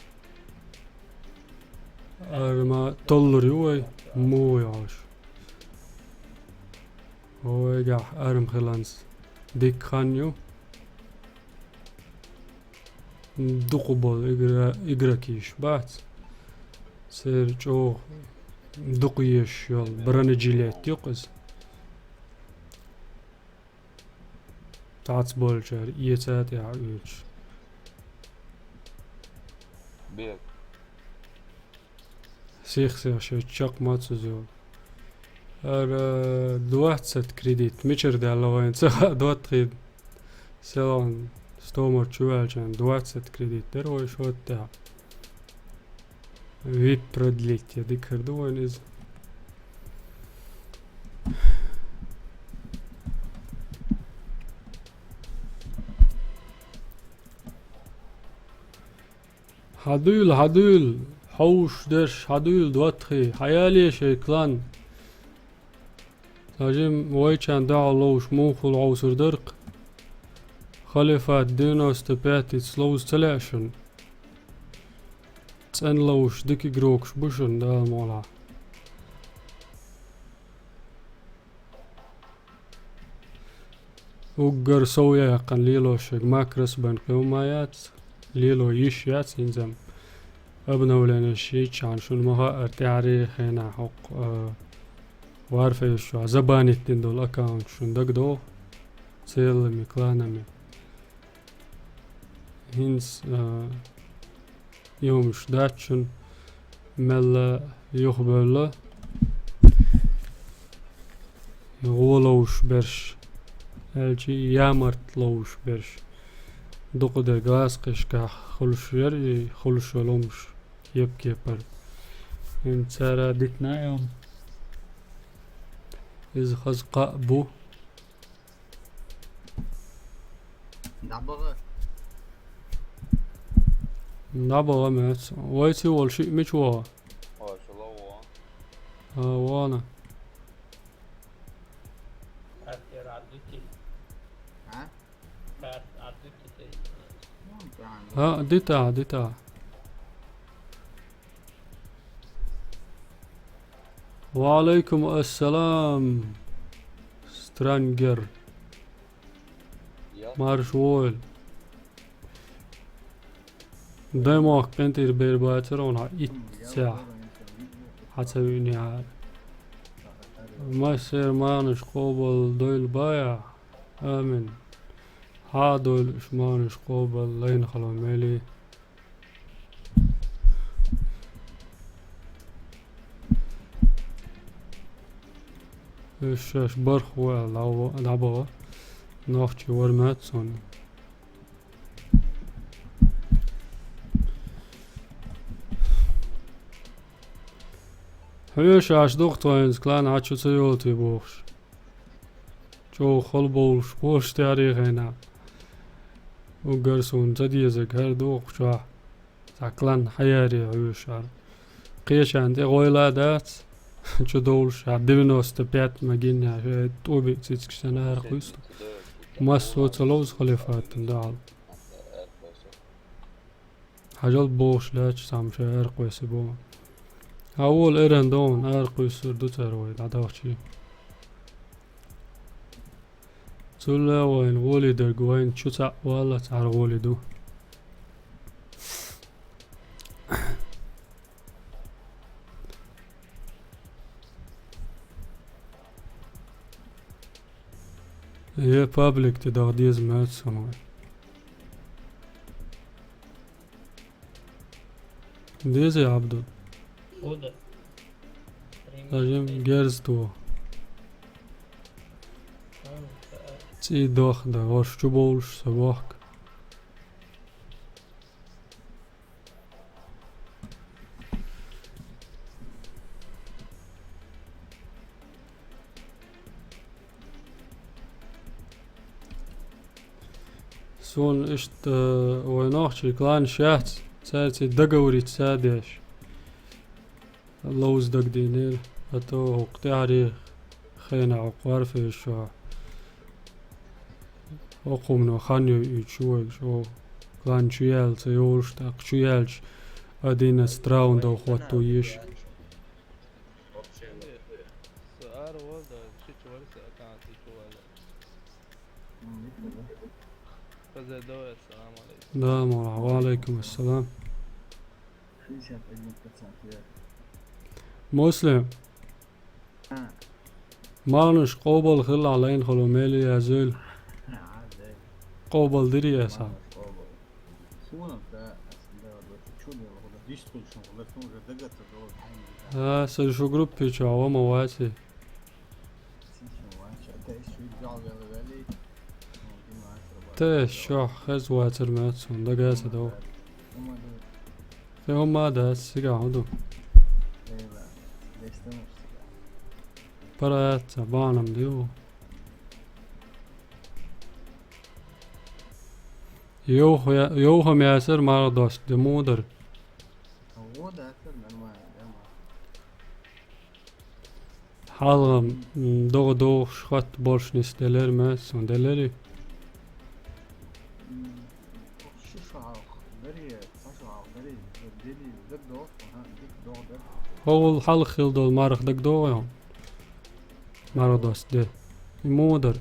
أرما طلر يوي مو يعش هو يقع أرم خلانس ديك خانيو دقبل إجرا كيش بات سير جو دقيش يول برانجيلات يقز تعت بولجر يتات يعوج Bek. سيخ شاق ما تزول دوات ست كريديت ميشر دي الله وين دوات خيد سلون ستومر تشوال جان دوات ست كريديت درو شو تاع вид продлить я дик хердуан из هدول حوش درش هدول دواتخي حيالي شيكلان تاجم وايچان داع لوش موخل عوسر درق خلفات دينوس تباتي تسلوز تلاشن تسن لوش ديكي جروكش بوشن دا مولا وقر سويا قن ليلو شك ماكرس بن قومايات ليلو يشيات ينزم ابنو لنا شيء عن شو المها تاريخ هنا حق وارفه شو زباني تندول اكاونت شو دقدو سيل ميكلانمي هنس يوم شداتشن مل يخبرلا يغولوش برش الجي يامرت لوش برش دوق در غاز قشكا خلوش يري خلوش ولومش يبكي بر ان ترى ديتنا يوم إذا خز قابو نبغى مات وايتي ولا شيء مشوا وانا ها ديتا وعليكم السلام سترانجر مارشوال دايما قنتي بير باترون ساعة حتسويني عاد ما يصير مانش قوبل دويل بايع آمن هادول اش مانش قوبل لين خلو ميلي اش برخو لعبوا ناختي ورمات صون هيش عش دوختوينز كلان عشو سيوتي بوخش جو خلبوش بوش تاريخ هنا وقرسون تديزك هر دوخ شاح تاكلان حياري عيوشار قيش عندي غويلادات شو دولش عدبنوس تبيات مجيني شايد طوبي تسيتك سنة رخيص ماسو تلوز خليفات دال حاجال بوش لاش سام شاير قويسي بو أول إيران دون أرقيسور دو ترويد عداوشي تلا وين غولي درقوين شو تع والله تعال غولي دو هي بابليك تدغديز مات سماي ديز يا عبدو لازم جيرز تو تي دوخ دا واش تبولش سباك سون اشت ويناخشي كلان شات ساتي دقوري تسادش اللوز دق دينير اتو تاريخ خينا عقار في الشوع وقومنا خانيو يتشوك شو كلان شيال تيولش تاق شيالش 11 راوند وخواتو يش سؤال وضع شو ورثة كانت شو هذا فزادوا السلام عليكم نعم وعليكم السلام مسلم مالنش قوبل خل علين خلو ميلي يا زول قوبل دري يا صاحب ها سرشو جروب بيچو هوا مواسي تيش شو خز واتر ماتسون ده قاسة دو في هم هذا السيقا عدو برات بانم ديو يوهم ياسر ماردوش دمودر حالهم دو شخط بولش نستلر ماتسون دلري هو الحل خيل دول مارخ دك دو يوم ماردوش ده مودر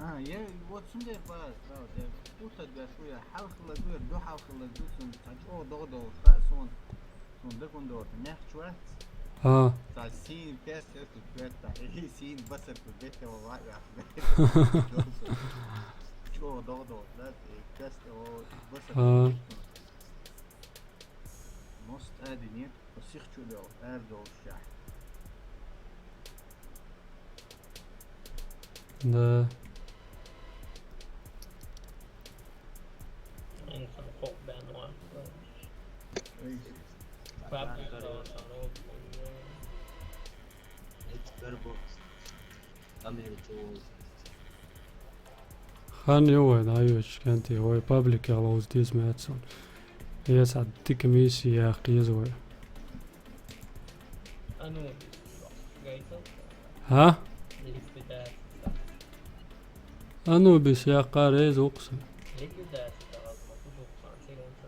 يا واتسون ده باز ده بوتا ده شويه حلق لا دو دو حلق لا دو سن تاجو دو فاسون سون ده كون دو نح شويه ها تا سين بس يا تا هي سين بس في البيت والله يا شو دو ده كاست بس ها مست ادني بسيخ شو ده اردو الشاح ده Insan folk ben var. Fabrikler var sana o. خان يوين ايوش كانتي هو بابليك على ديز ماتسون يسعد تيك ميسي يا اخي يزوي Ano gaito? ها Likvidad. انو بس يا قاريز اقسم Likvidad tawag mo kung sigon sa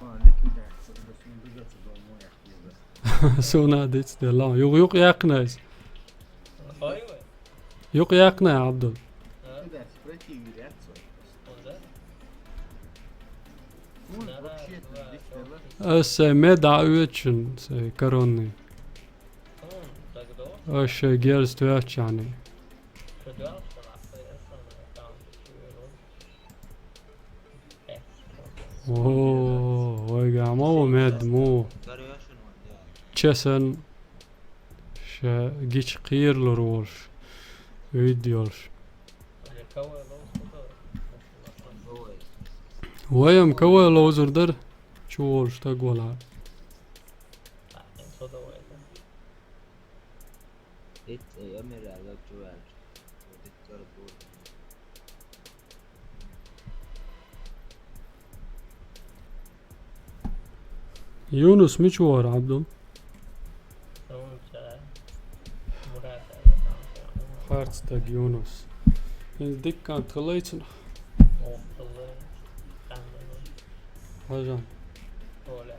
لكن ده بس من بيجات ده مو يحكي سونا ديتس دي الله يوق يقناس Oy we. يوق يقنا يا عبد ده سبريتي رياكسون Onda. مو Nada. بوشيت ديك اس ميدا اوتشن سي كاروني Dagdo. اش جيرز تواتش يعني För du har haft en app i resten av account. اوه ويقع مو ميد مو تشسن ش جيش قير لروش فيديوش Det kan vara låst på. ويم كوي لوزر در شولش تقولها Nej, inte så dåligt. Jag menar att du är det gör bort. يونس مشوار عبدو Så inte مراد خارتستاق يونس ديك كانت خليتنا återvänd. حاجة Dåliga.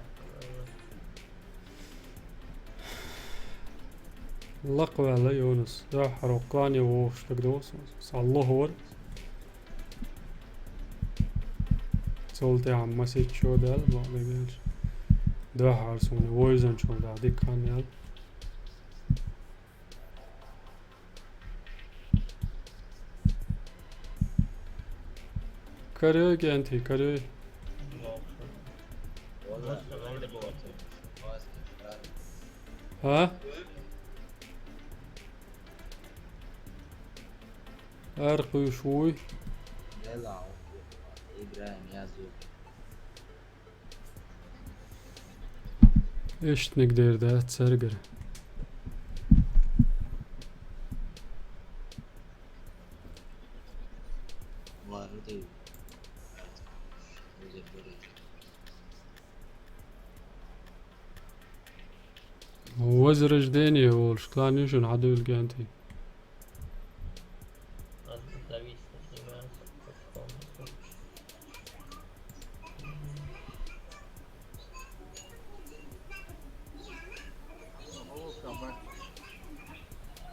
لقوا على يونس يا حرقاني ووش تقدوس الله هو سولتي عم مسيت شو دال ما بقولش ده حارسوني ويزن شو ده ديك كان يال كاريوكي انتي كاريوكي ها ارقي شوي يلا إبراهيم يا زوج ايش نقدر ده تسرقر واردي وزرج ديني والشكلان يشون عدو القانتي Зависит от нюансов.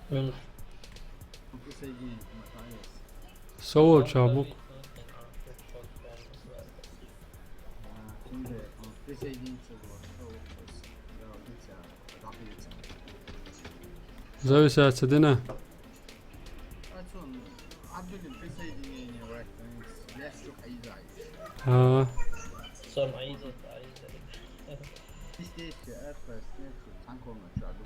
Precision Matthias. صور çabuk. Şimdi precision صور يا انت ضعيف. زاوية ساعة سدنا. أصلاً عبد البريسيدين يعني وركن يشوف أي زايد. ها. Som عايزة İşte Erfes ne tank olmak şartı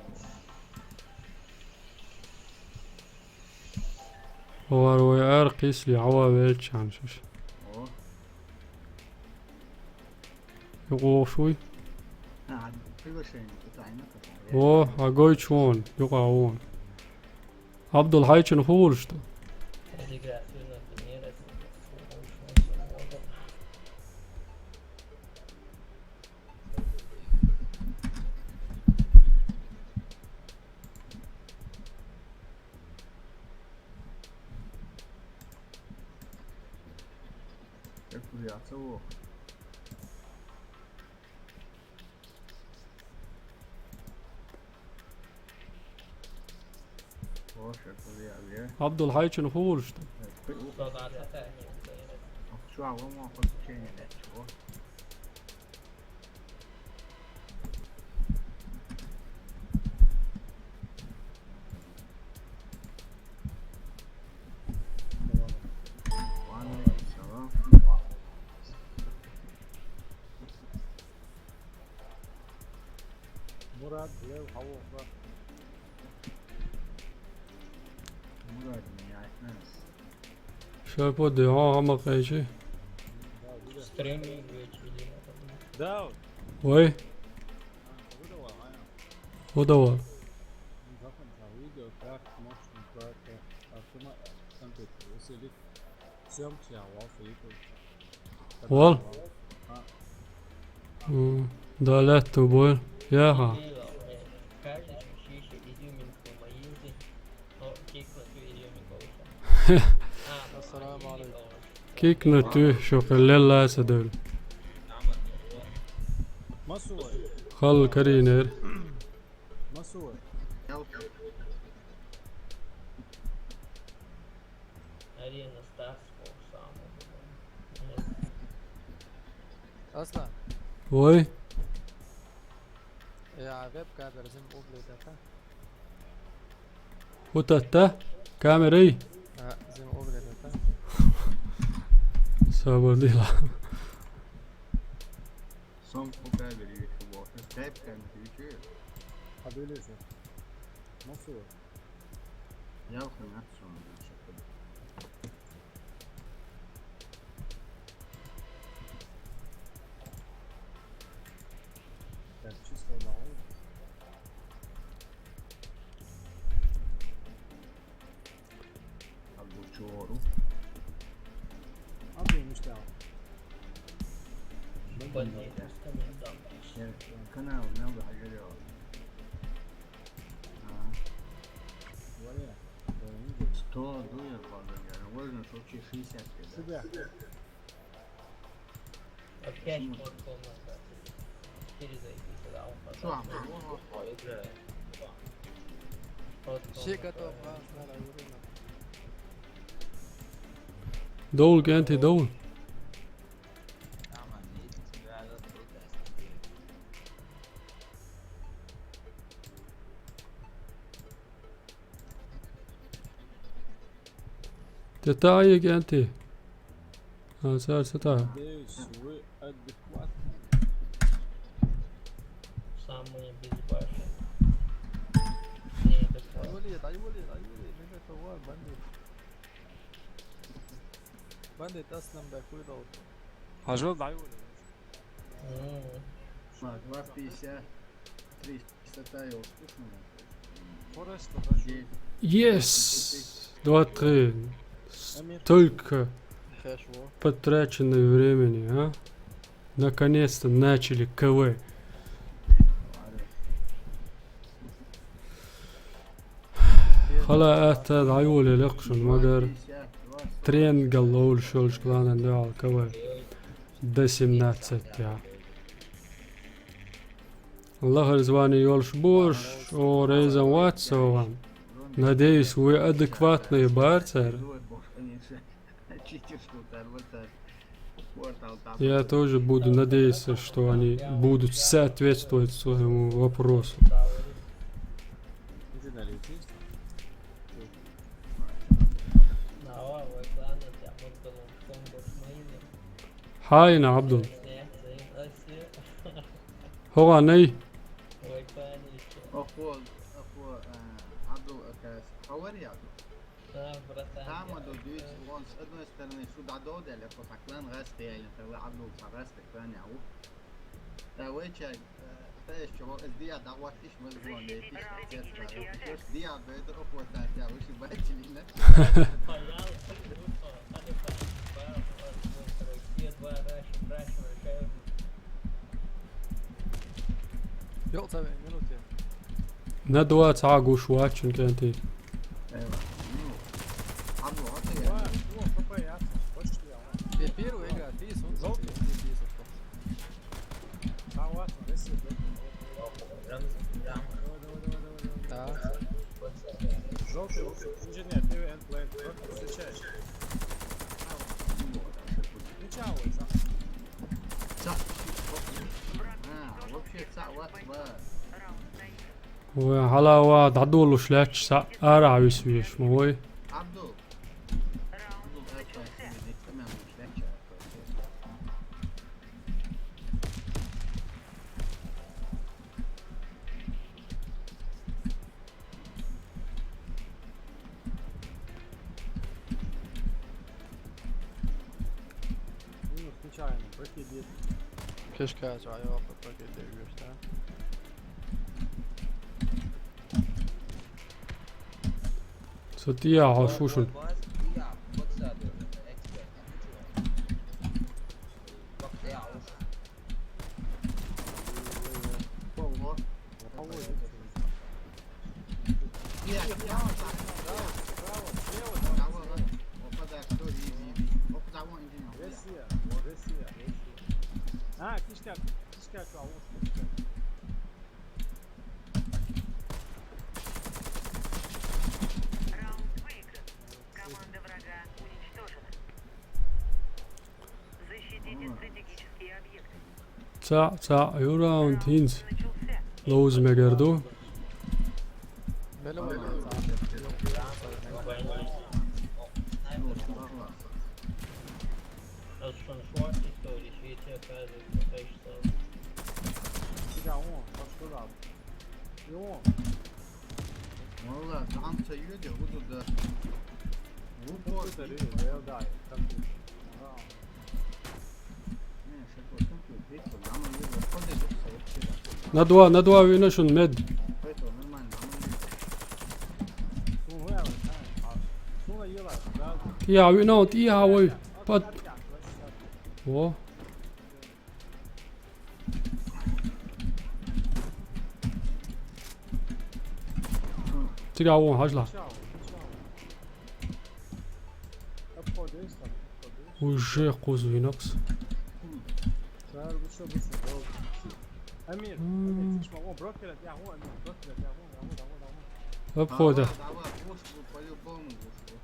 هو أرقيس لي عوابل شانشش. bu. يقو شوي. Ha, bir şey tutayım da. أوه أقوي شون يقعون. عبد الحي شنو خورشتو. Yapıyor ya soğuk. Hoş yapıyor ya. عبد الحي شنو خورشتو. Şu an ama hoş şey ne şu. Selam. Murat diye hava var. Murad ya etmez. شو بدي ها عمق أي شيء. Dav. وي Bu da var ha. هو دوا. Bakın video bak maç bak. Aklıma sanki özellik. Siyam ya var وال. دالت بول ياها. السلام عليكم. كيك نتوه شو خلال سدول. Nasıl var? خل كرينير. Nasıl var? Yavrum. اصلا وي يا غيب قاعد لازم اوبلي داتا هو تتا كاميري. زي ما اوبلي داتا سابر ديلا. Son bu kadar veriyor şu bu. Hep kendi için. Haberleşin. Nasıl var? Yavrum at sonra. Ben çisto da var. Albo çoğuru. Abi işte. Kanal ne oldu hayır. Var ya. Böyle. 100 дует ладно, можно вообще 60 Себя. Опять вот комната. Перезайди сюда, он Şu an شيء готов لا لا يورينا دول كانتي دول. تتعيق انتي. ها صار ستة. This way adequate. самые безбашенные. дай وليد дай وليد дай وليد مين الثوار بندت بندت اسلم باكوي دوت Hacı дай وليد. Bak 250 300 я успешно. Forest Yes! 2-3. Только خشوة потраченное времени, а? Наконец-то начали КВ. خلا اتاد عيولي لقشن مقر ترين قلول شولش كلانا ندعال كوي دسم ناتست يا الله رزواني يولش بوش او ريزن واتسوان Надеюсь, вы адекватные бартеры. Я тоже буду надеяться, что они будут соответствовать своему вопросу. Иди налети. نعوى وكانت يعمل بالكم بسميني هاي عبدو زين أسير هو عني وكاني أخو عبدو كاس حواري عبدو برتانيا تعمدوا دويت وانس ادنو استرني شو دعدود اللي أخو حكلان غاستي يعني تقول عبدو فغاستك ثاني عو تاوي شاي تايش شو ازديا دعوات ايش مزبون ليتيش تاس ديا بيدر أخو تاتا وش بايش لينا Jo, 7 minuter. ندوة تعاقوا شواتشن كانتي ايوه عبدو عطي Ué, pô, papai, pode criar uma. Pepiro, ega, isso, Volta. Tá ótimo, vê se deu. Tá. Желтый, инженер, ты end-to-end, встречаешь. Ничего, صح вообще ساعات بقى وعلى واد عدولو شلاتش سا ارع ويسويش موي عبدو عبدو تمام مش لك минус случайно, прокидит. Keşke acaba yok, paketi göster. ستيا عشوشن А, кишка, кишка. Раунд выигран. Команда врага уничтожена. Защитите стратегические объекты. تاع يوراوند هينز Начался. لوز مجردو Böyle var. Das ist schon schwarz, die steht hier quasi rechts auf. Fica pode cuidar. E والله طعم سيدي غدو ده غبور eu dai, tanto. شكله تنكو بيت ولا عمل يبقى قدر يبقى كده ندوة وينشن مد بيت ولا ما عمل Suna yıla, daha تيا وينو تيا وي بات و تيا وون هاجلا وجه قوز وينوكس Amir, تسمع بروكر يا هو امير بروكر يا هو ابخوده وش по-любому وش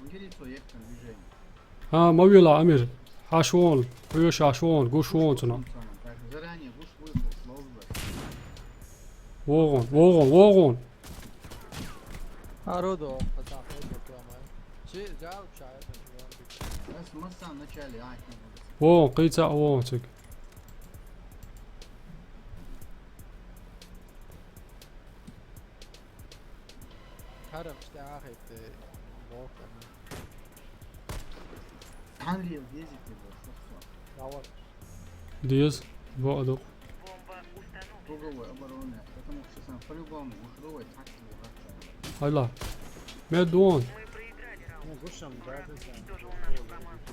انجليزو يكتب движение ها ما ويلا امير حاشون ويش حاشون قوشون تنا так заранее вуш выход служба ووغون Arodo, hatta bakıyorum ama. Cevap şayet. بس مثلا в начале عايز وون قيتا وونتك Karım işte ahette. Volkan. عندي الفيزيك يبقى ديز بقدر Бомба установлена. جوه обороны потому что сам по-любому вуш يتحكم هلا مد وون Мы проиграли раунд. Гушам, да, это Уничтожил нашу команду.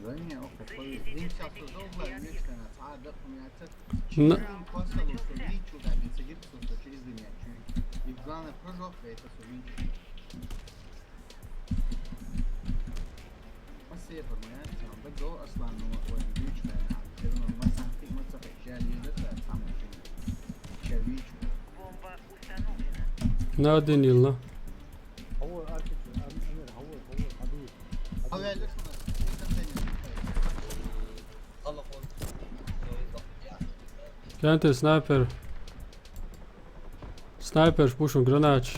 زني أخو طيب إنت أتصور مشكلة ساعات دقم يعتقد ن- Им послали совичу, да, не сидит просто через меня чуть. И главное прыжок, это совичу. Спасибо, моя тема. بدو أصلا وينجيش كان عم كلمة مثلا في مصر جالي لسه تعمل شيء. شويچو. Бомба установлена. نادين يلا هو اركب امير هو حبيب او يا ليش ما طلع فوق كانت سنايبر سنايبر بوشون جراناتش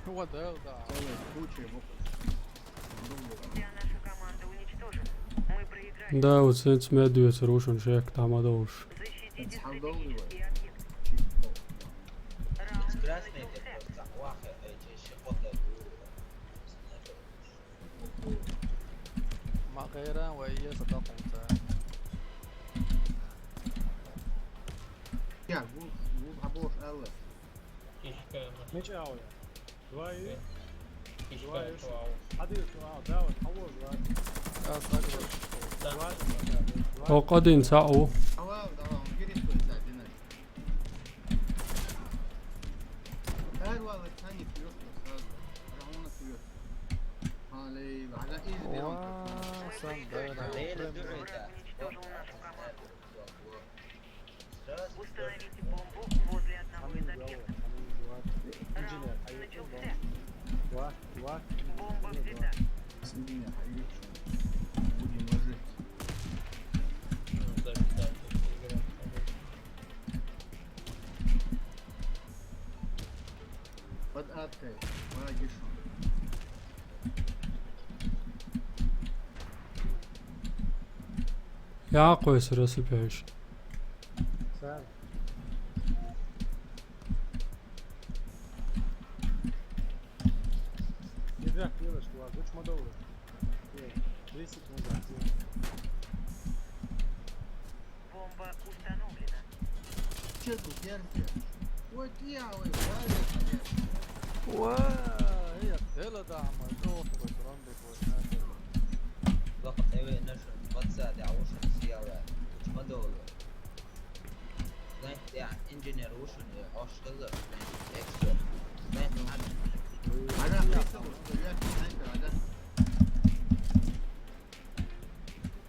هو ده куча его. Вся наша команда уничтожена. Мы проиграли. Да, вот сенс медведь рушен шек там адош. Защитите Схалдовывай. стратегический объект. Раунд красный начался. واحد ايش قطه ما غيره وهي صداقة Я ву хабош элла. مش قوي دواي كيشكا حبيب داود حول دواي او قدين ساعو Ава, давай, он гирит то есть один. والله الثاني في يوسف ساز. راهونا في يوسف. على على ايز ديون. Враг уничтожил нашу команду. Установите бомбу возле одного из объектов. Раунд начался. Бомба взята. Меня, будем ложить. Под аткой, Марагишон. يا قويس راسل بعيش سهل يدرك يلا شوار وش ما دورة ريسك نزع Бомба установлена. Че тут версия? Вот я, ой, правильно. وهي كتير دعم الروح وترندك والناس ضغط ايوه نشر واتساب يعوش السيارة وش ما دولة نايت يعني انجينير وشن عوش كذا اكسترا نايت أنا قصة وياك سنايبر هذا.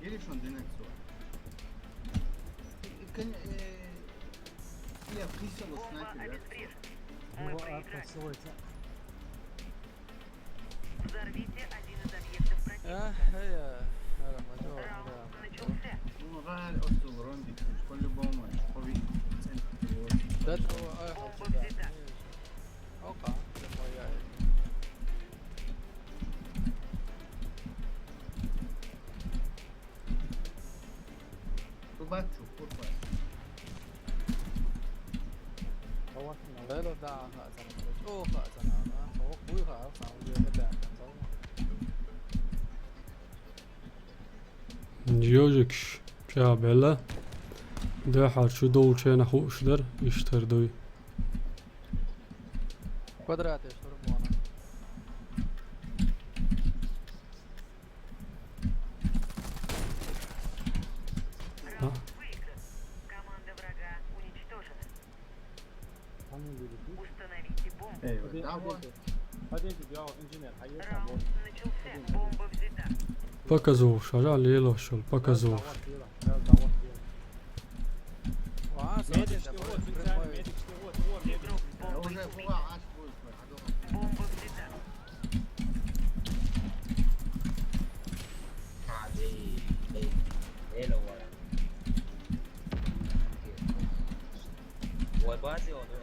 يلي شلون دينك سوا؟ كان يا قصة Бомба وسنايبر. обезврежена. Мы проиграли. Взорвите один из объектов противника. هي هلا مجوع Раунд начался. Ну, غير أصل روندي كل بوم قوي. ده هو Бомба взята. اوقع Побачу, курва. غير دعم هأسنا اوه هأسنا هو قوي هأسنا وجه كده جيوجكش شابلا ده حد شو دو چه خوش در اشتر دوی كوادرات يشتري موانا Раунд выигран. Команда врага уничтожена. Установите бомбу. ايوه دعوة. بعدين تبيعوا انجينير حياتنا Раунд начался. Бомба взята. بكزو شجع ليلو شل بكزو ميديك هو سنتاني ميديك هو ميديك Игрок бомбы уже убит. была аж будет. Бомба взята. هذه ايه لو وبازي ولا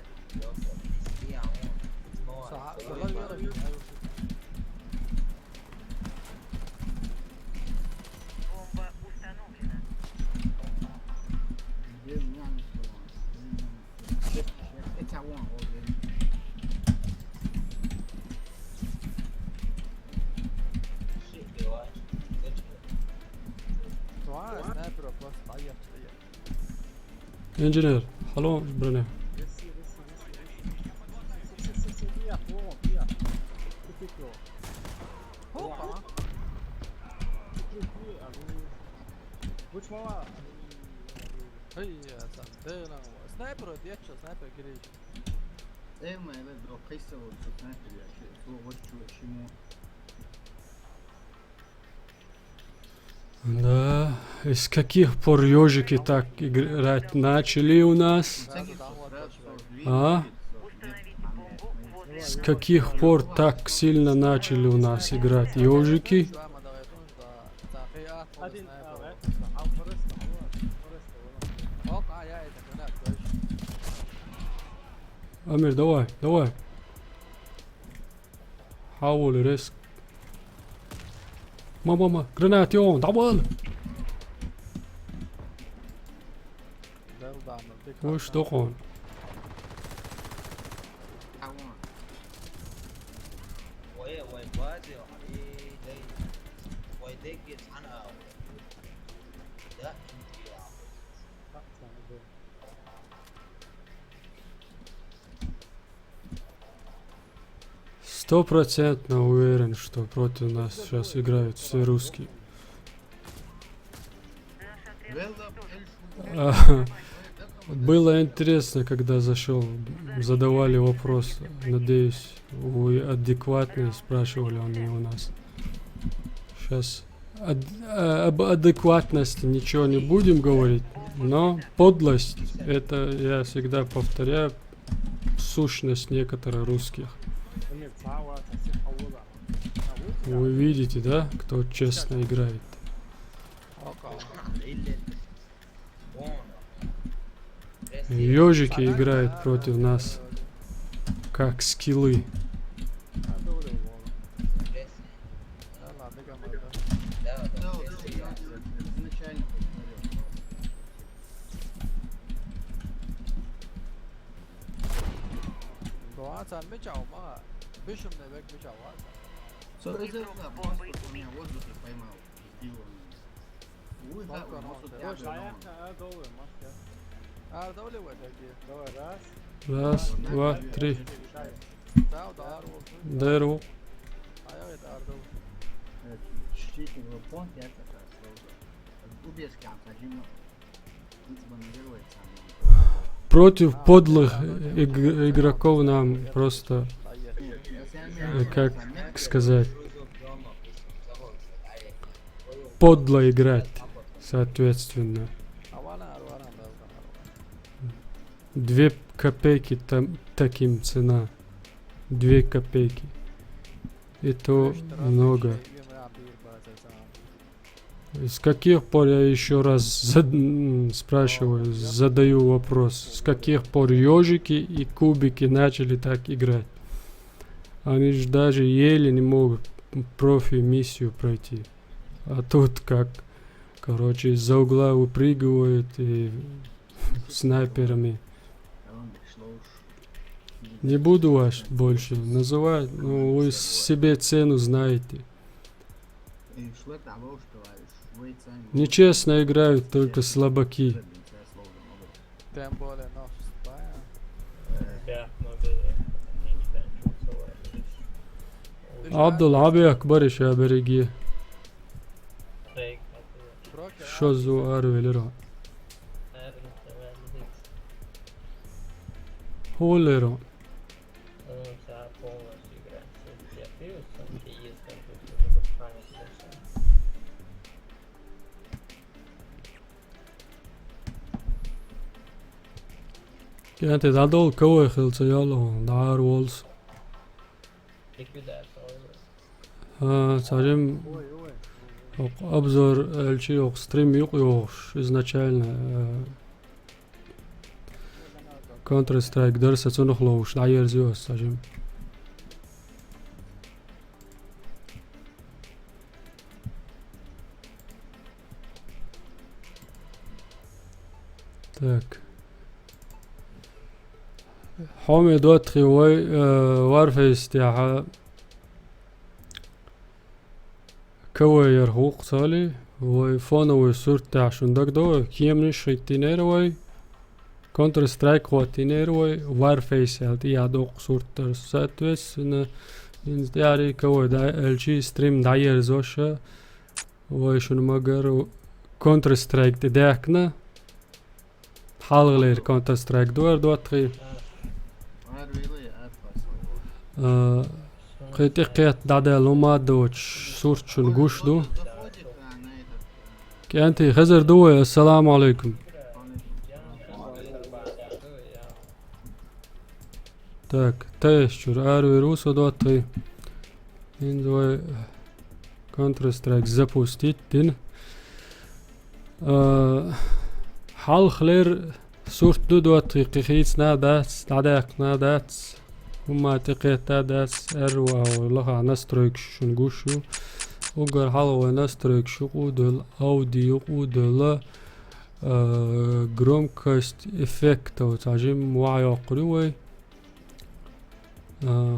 صح صغير Бомба установлена. Где меня не было? Это он, شيء بيواش سنايبر بس ضعيف شوية انجينير حلو برني هو Which one? هي سنتين سنايبر ديتش سنايبر جريج ايه ما يلا دو قصة وسنايبر يا شيء هو وش شو شيمو. ده С каких пор ежики так играть начали у нас? А? С каких пор так сильно начали у нас играть ежики? Один, Амир, давай, давай. حاول ريسك. ماما جراناتيون دبل. وش دقون؟ Стопроцентно уверен, что против нас сейчас играют все русские. Было интересно, когда зашел, задавали вопрос, надеюсь, вы адекватные, спрашивали они у нас. Сейчас об адекватности ничего не будем говорить, но подлость, это я всегда повторяю, сущность некоторых русских. Вы видите, да, кто честно играет? Ежики играют против нас как скиллы. So is it a просто у меня в воздухе поймал. Раз, два, три. Деру. Против подлых игроков нам просто, как сказать, подло играть, соответственно. 2 копейки там таким цена. 2 копейки. Это много. С каких пор, я еще раз спрашиваю, задаю вопрос, с каких пор ежики и кубики начали так играть? Они же даже еле не могут профи-миссию пройти. А тут как, короче, из-за угла выпрыгивают и снайперами. Не буду вас больше называть, но вы себе цену знаете. Нечестно играют только слабаки. Тем более наш Спая. Абдул Аби Акбар Шабериги. Что за арвелера? Холера. كانت هذول كوي خلص يلا دار وولز сажем обзор эльчи yok, стрим yok изначально Counter-Strike дерса цунухлоуш дайер зиос сажем. Так. حامي دوت وارفيست يا كوي يرهوق صالي وفونو سورت عشان دك دو كيم نشريتينير وي كونتر سترايك واتينير وي وارفيس التي يادوق سورت ساتوس ان يعني كوي دا الجي ستريم داير زوشا وشنو ماجر كونتر سترايك تداكنا حال غير كونتر سترايك دور دوت غير قيت دادا لوما دوتش سورتشون غوش دو أنت خزر دوي السلام عليكم. Так, тещур, арви русо доты. Индуй Counter-Strike запустить дин. حال خلير صورت دوت قيقيت نادات تعداق نادات وما تقيت نادات أروى والله نستريك شنقوشو وقر حلوة نستريك شقود الأوديو قود جرومكاست إفكت أو تعجم وعي قروي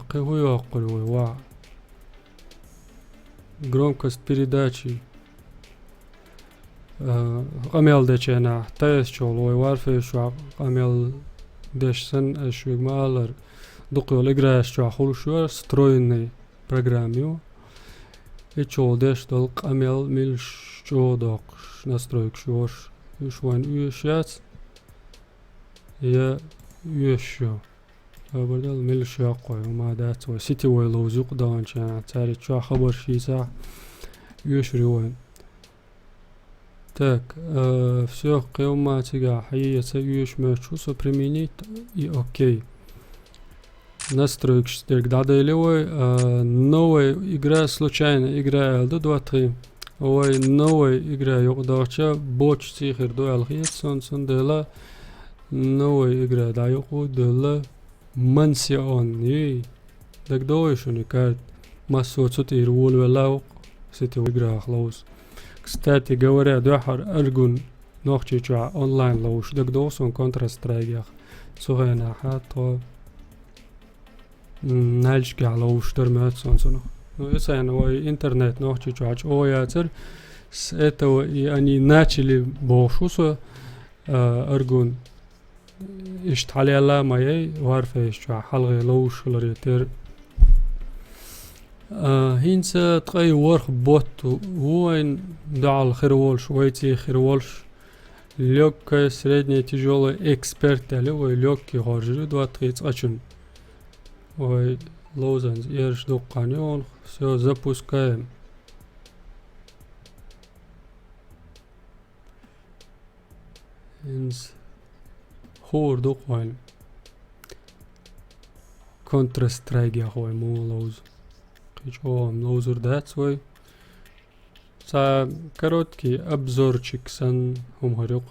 قهوي قروي وع громкость передачи قميل دچنا تاس چول وارف شو قميل دشسن شو مالر دقيول играешь شو خول شو встроенный программу и чол деш дол قميل мил شو док настройк шош шуан уешяц я уешо абардал мил шо قوي ما دات سيتي ويلو زوق دان چا تاري شو خبر شي ساعه уешри وين Так, все, قيوم تيجا حقيقة سويش مشوسو применить и окей. Настроек штырк дадайлевой, новая игра, случайно игра до 2-3. Ой, новая игра, юqdaqcha боч тихер до алхиет сон дела. Новая игра, да юqu дела мансион. И так доишуни карт массоцут ирвол велау сити игра خلاص. Кстати говоря, дохар аргун нохчича онлайн лауш дак досон Counter-Strike согена хато нальчга лауш терматсон соно. Ну это yani интернет нохчича ояцер с этого и они начали бошусо аргун ишталиала май варфеш халгы лауш ларитер هينسا تقي ورخ بوت وين دعال خيرولش ويتي خيرولش لوك средний тяжелый эксперт ali ой лёгкий хоржи 2-3 açın ой лозанс ерш доққани он все запускаем инс хор доққани Counter-Strike я хой мо лоз О, лозер дат свой. Короткий обзорчик сан хумхарюк.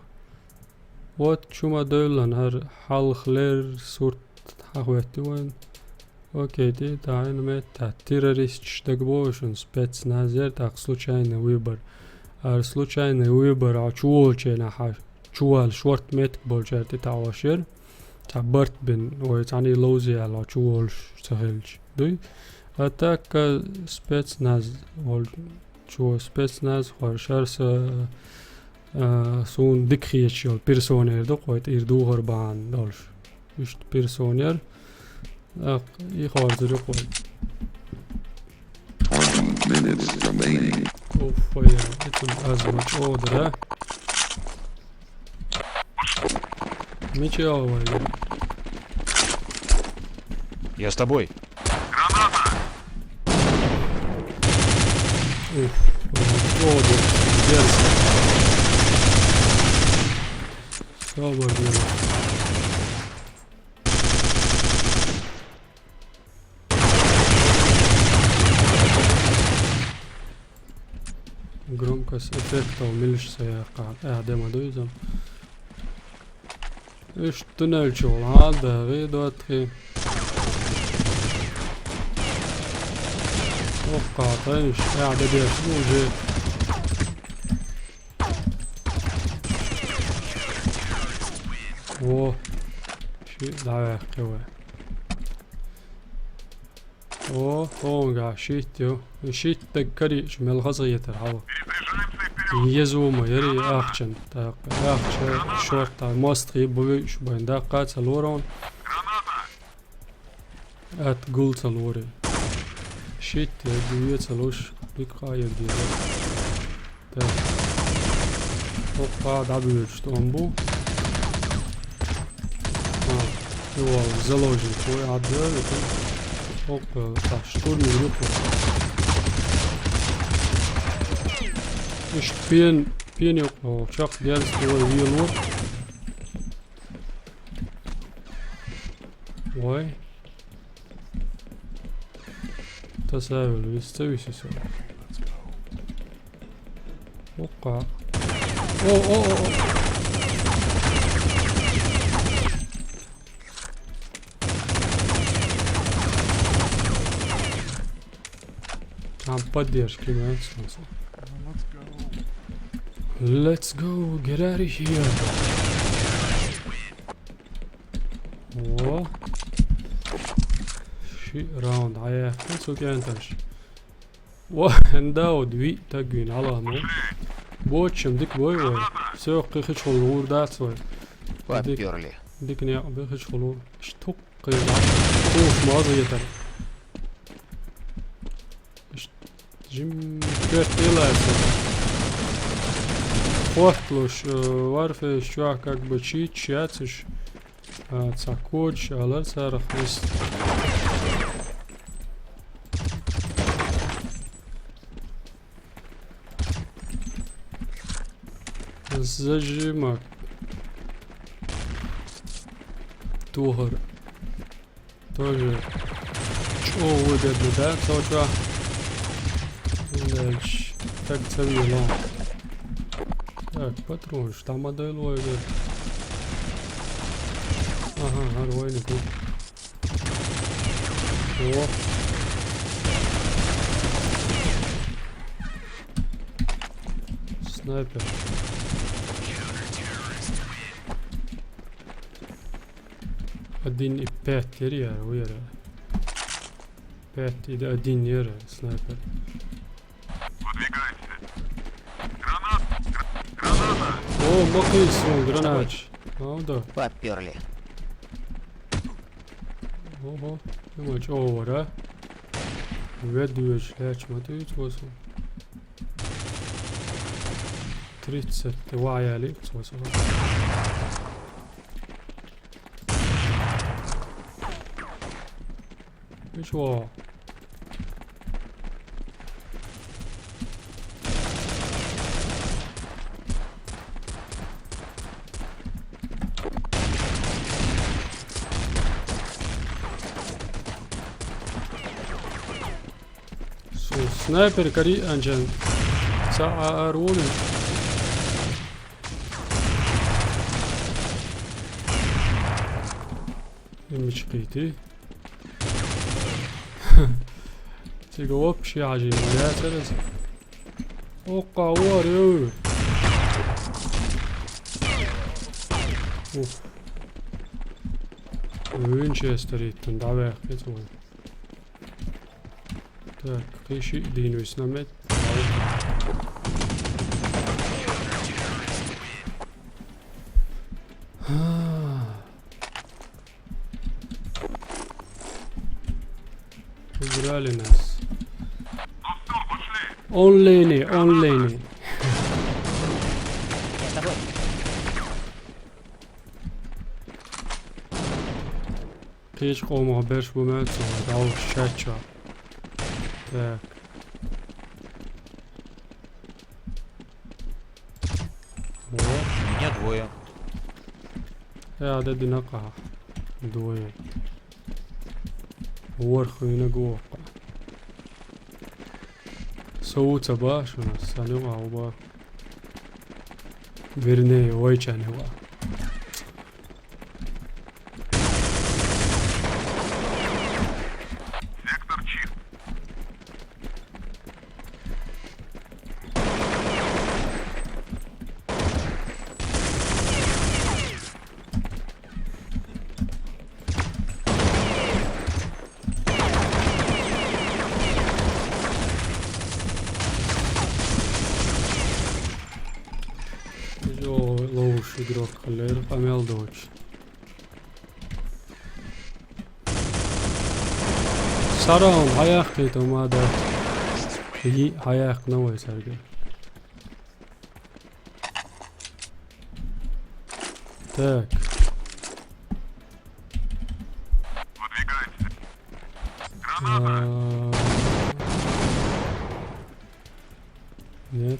Вот чума дойлан хар хал хлер сурт хахвети вайн. Окей, ти тайн мета террорист штагбошен спецназер так случайный выбор. Ар случайный выбор а чуолчена ха чуал шорт мет болчерти тавашер. Табарт бин ой тани лози ала чуолш сахелч. Дуй Атака спецназ, чего спецназ, хорошо сун дикриечил персонер, докойт ирду горбан дальш, ишт персонер, и харзер докойт. Оф, я этим азмач одра. Мечал вайер. Я с тобой. О, дерзко. Свободно. Громкость эффекта уменьшится, я قاعدة دوزم. إيش تنال شغل هذا غير دوتري. وقاطعش قاعدة بيشوجي اوه شيء لا قوي اوه هونغا شيتيو شيت تكري شمال غزية العو يزوما يري اخشن تاق اخش شورت ماستري بوي شبين دقات الورون ات قلت الوري شيت دوية سلوش بقاية جديدة так опа добьешь томбу его заложник твой отдел опа так штурм группу ich spielen Пенек, чак дел свой вилу. Ой. Тасавил, виставись все. Ока. О. Там поддержки, да, солнце. Let's go, get out of here. О. Ши раунд, ая. It's okay, انتش. وعنده دوي تاقين على مو. بوتشم ديك بوي وي. سوق قيخش خلور دات سوي. Поперли. ديك نيا بيخش خلور. اشتوق قيلا. خوف ما زيتر. Jim Кертилайся. Хватлуш, варфе еще как бы чатиш, цакоч, аларцар хвост. Зажимак. Тухар. Тоже. Чё выгодно, да? Тоже. Дальше. Так царило. Так, патрон, что модель ловит. Ага, орвайный тут. О. Снайпер. Один и 5 я уверен. 5 и 1 ера снайпер. О, махайся, гранач. А, да. Поперли. Ого, имач овар, а? Ведуешь, ляч, матують восу. 30 ваяли, восу. И чё? Снайпер кари анжан. Саарулин. Мечкейти. Тига вообще ажи моя терес. Ока варю. Уф. Винчестерит, давай, это вот. Так, киши динусь намет. Играли нас. Онлайне. Кич кома берш бумет, дал шача. Так. Меня двое. Я да динака. Двое. Ворху и нагу. Соуца баш у нас, санюга уба. Вернее, ойчанева. Лоуш игрок, Лер помел дочь. Сарам, хаяк ты то мада. И хаяк новый сарги. Так. Нет.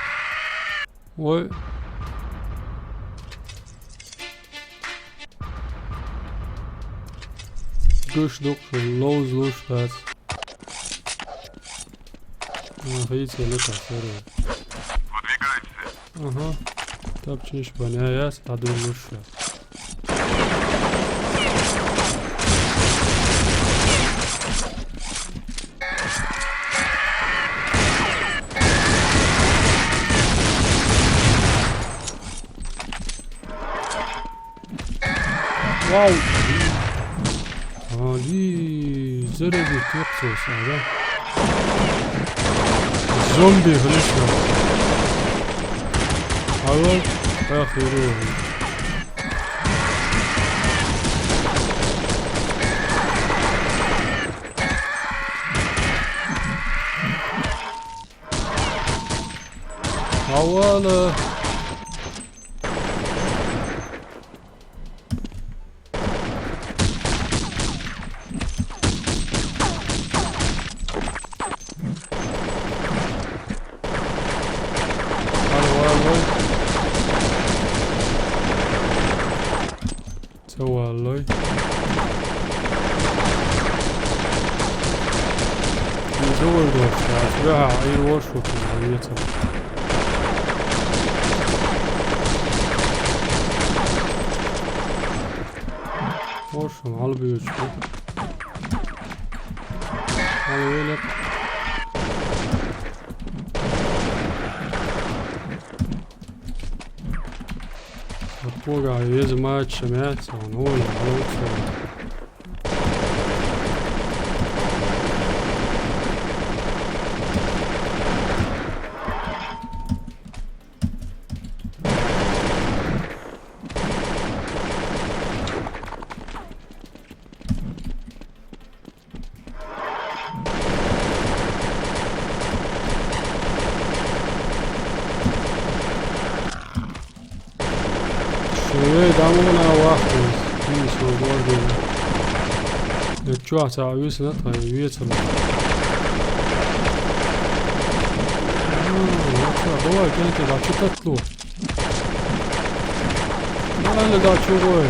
Vay. Düştük. Loz luştat. Видите, лето сырое. Ага. Топчешь поняясь, подумаешь. Вау! Ali zarazı yoksa sana. Zombi hırsı. Hayır, aferin. Havalı. Walloy. يدور دور أتباع أي ورشة عملية. ورشة على البيوت. على ويلك. Poga je mač meca, on je luce. دامونا واحد في صوبور دي تشوع تعويس نطلع يويتر هو كانت دا شو تطلو ما اللي دا شو هو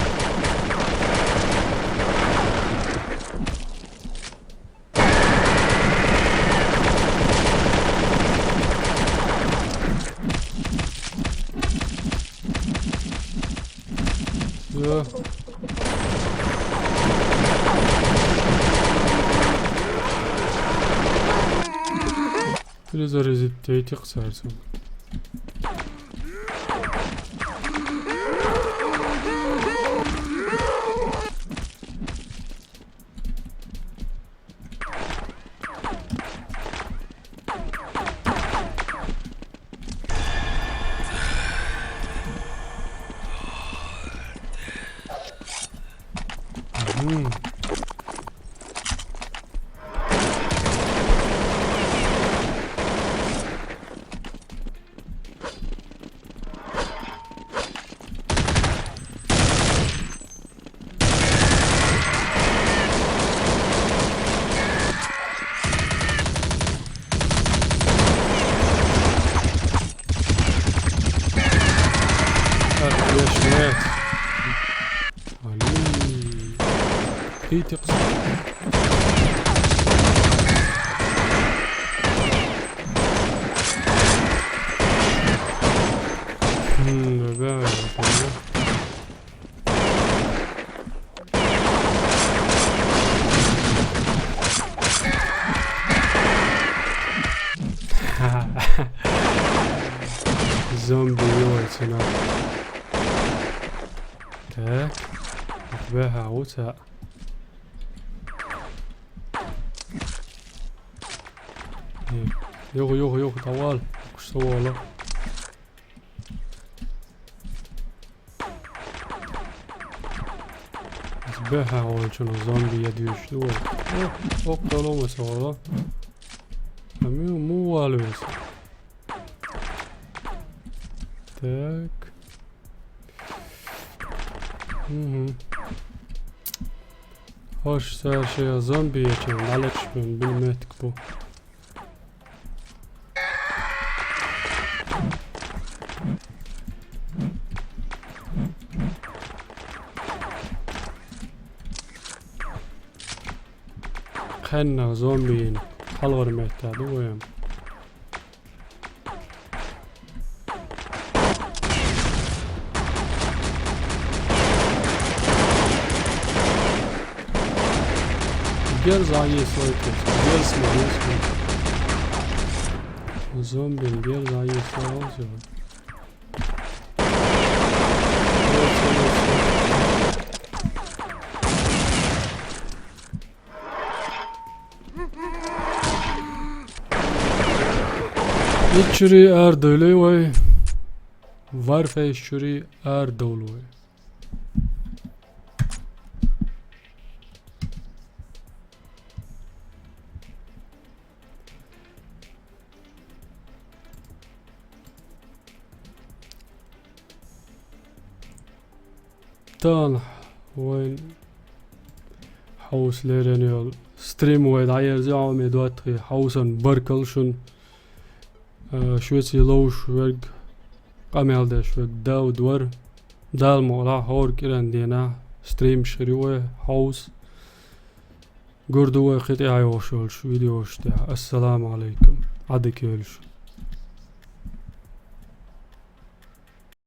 Biraz rezilliği kısarsın. في تقصد زومبي يوتنا تاك اتباها وتا يوغ طوال وش سواله اتباها اول شنو زومبي يديوش دول اقتلوا مسواله مو والو تاك hoş her şey zombi için alışmıyorum bilmedik bu. خنا زومبين حلغر محتاج وين Gel zayi soytu. Gel Zombie gel zayi soytu. İçeri erdölü ve varfe içeri erdölü. تان وين حوس ليرانيال ستريم وين عير زعم يدواتري حوسن بركلشن شويتي لوش ويرج قامل داش ويرج داود ور دال مولا هور كيران دينا ستريم شريوه حوس قردوه خطي عيوشولش فيديوش السلام عليكم عدك يلش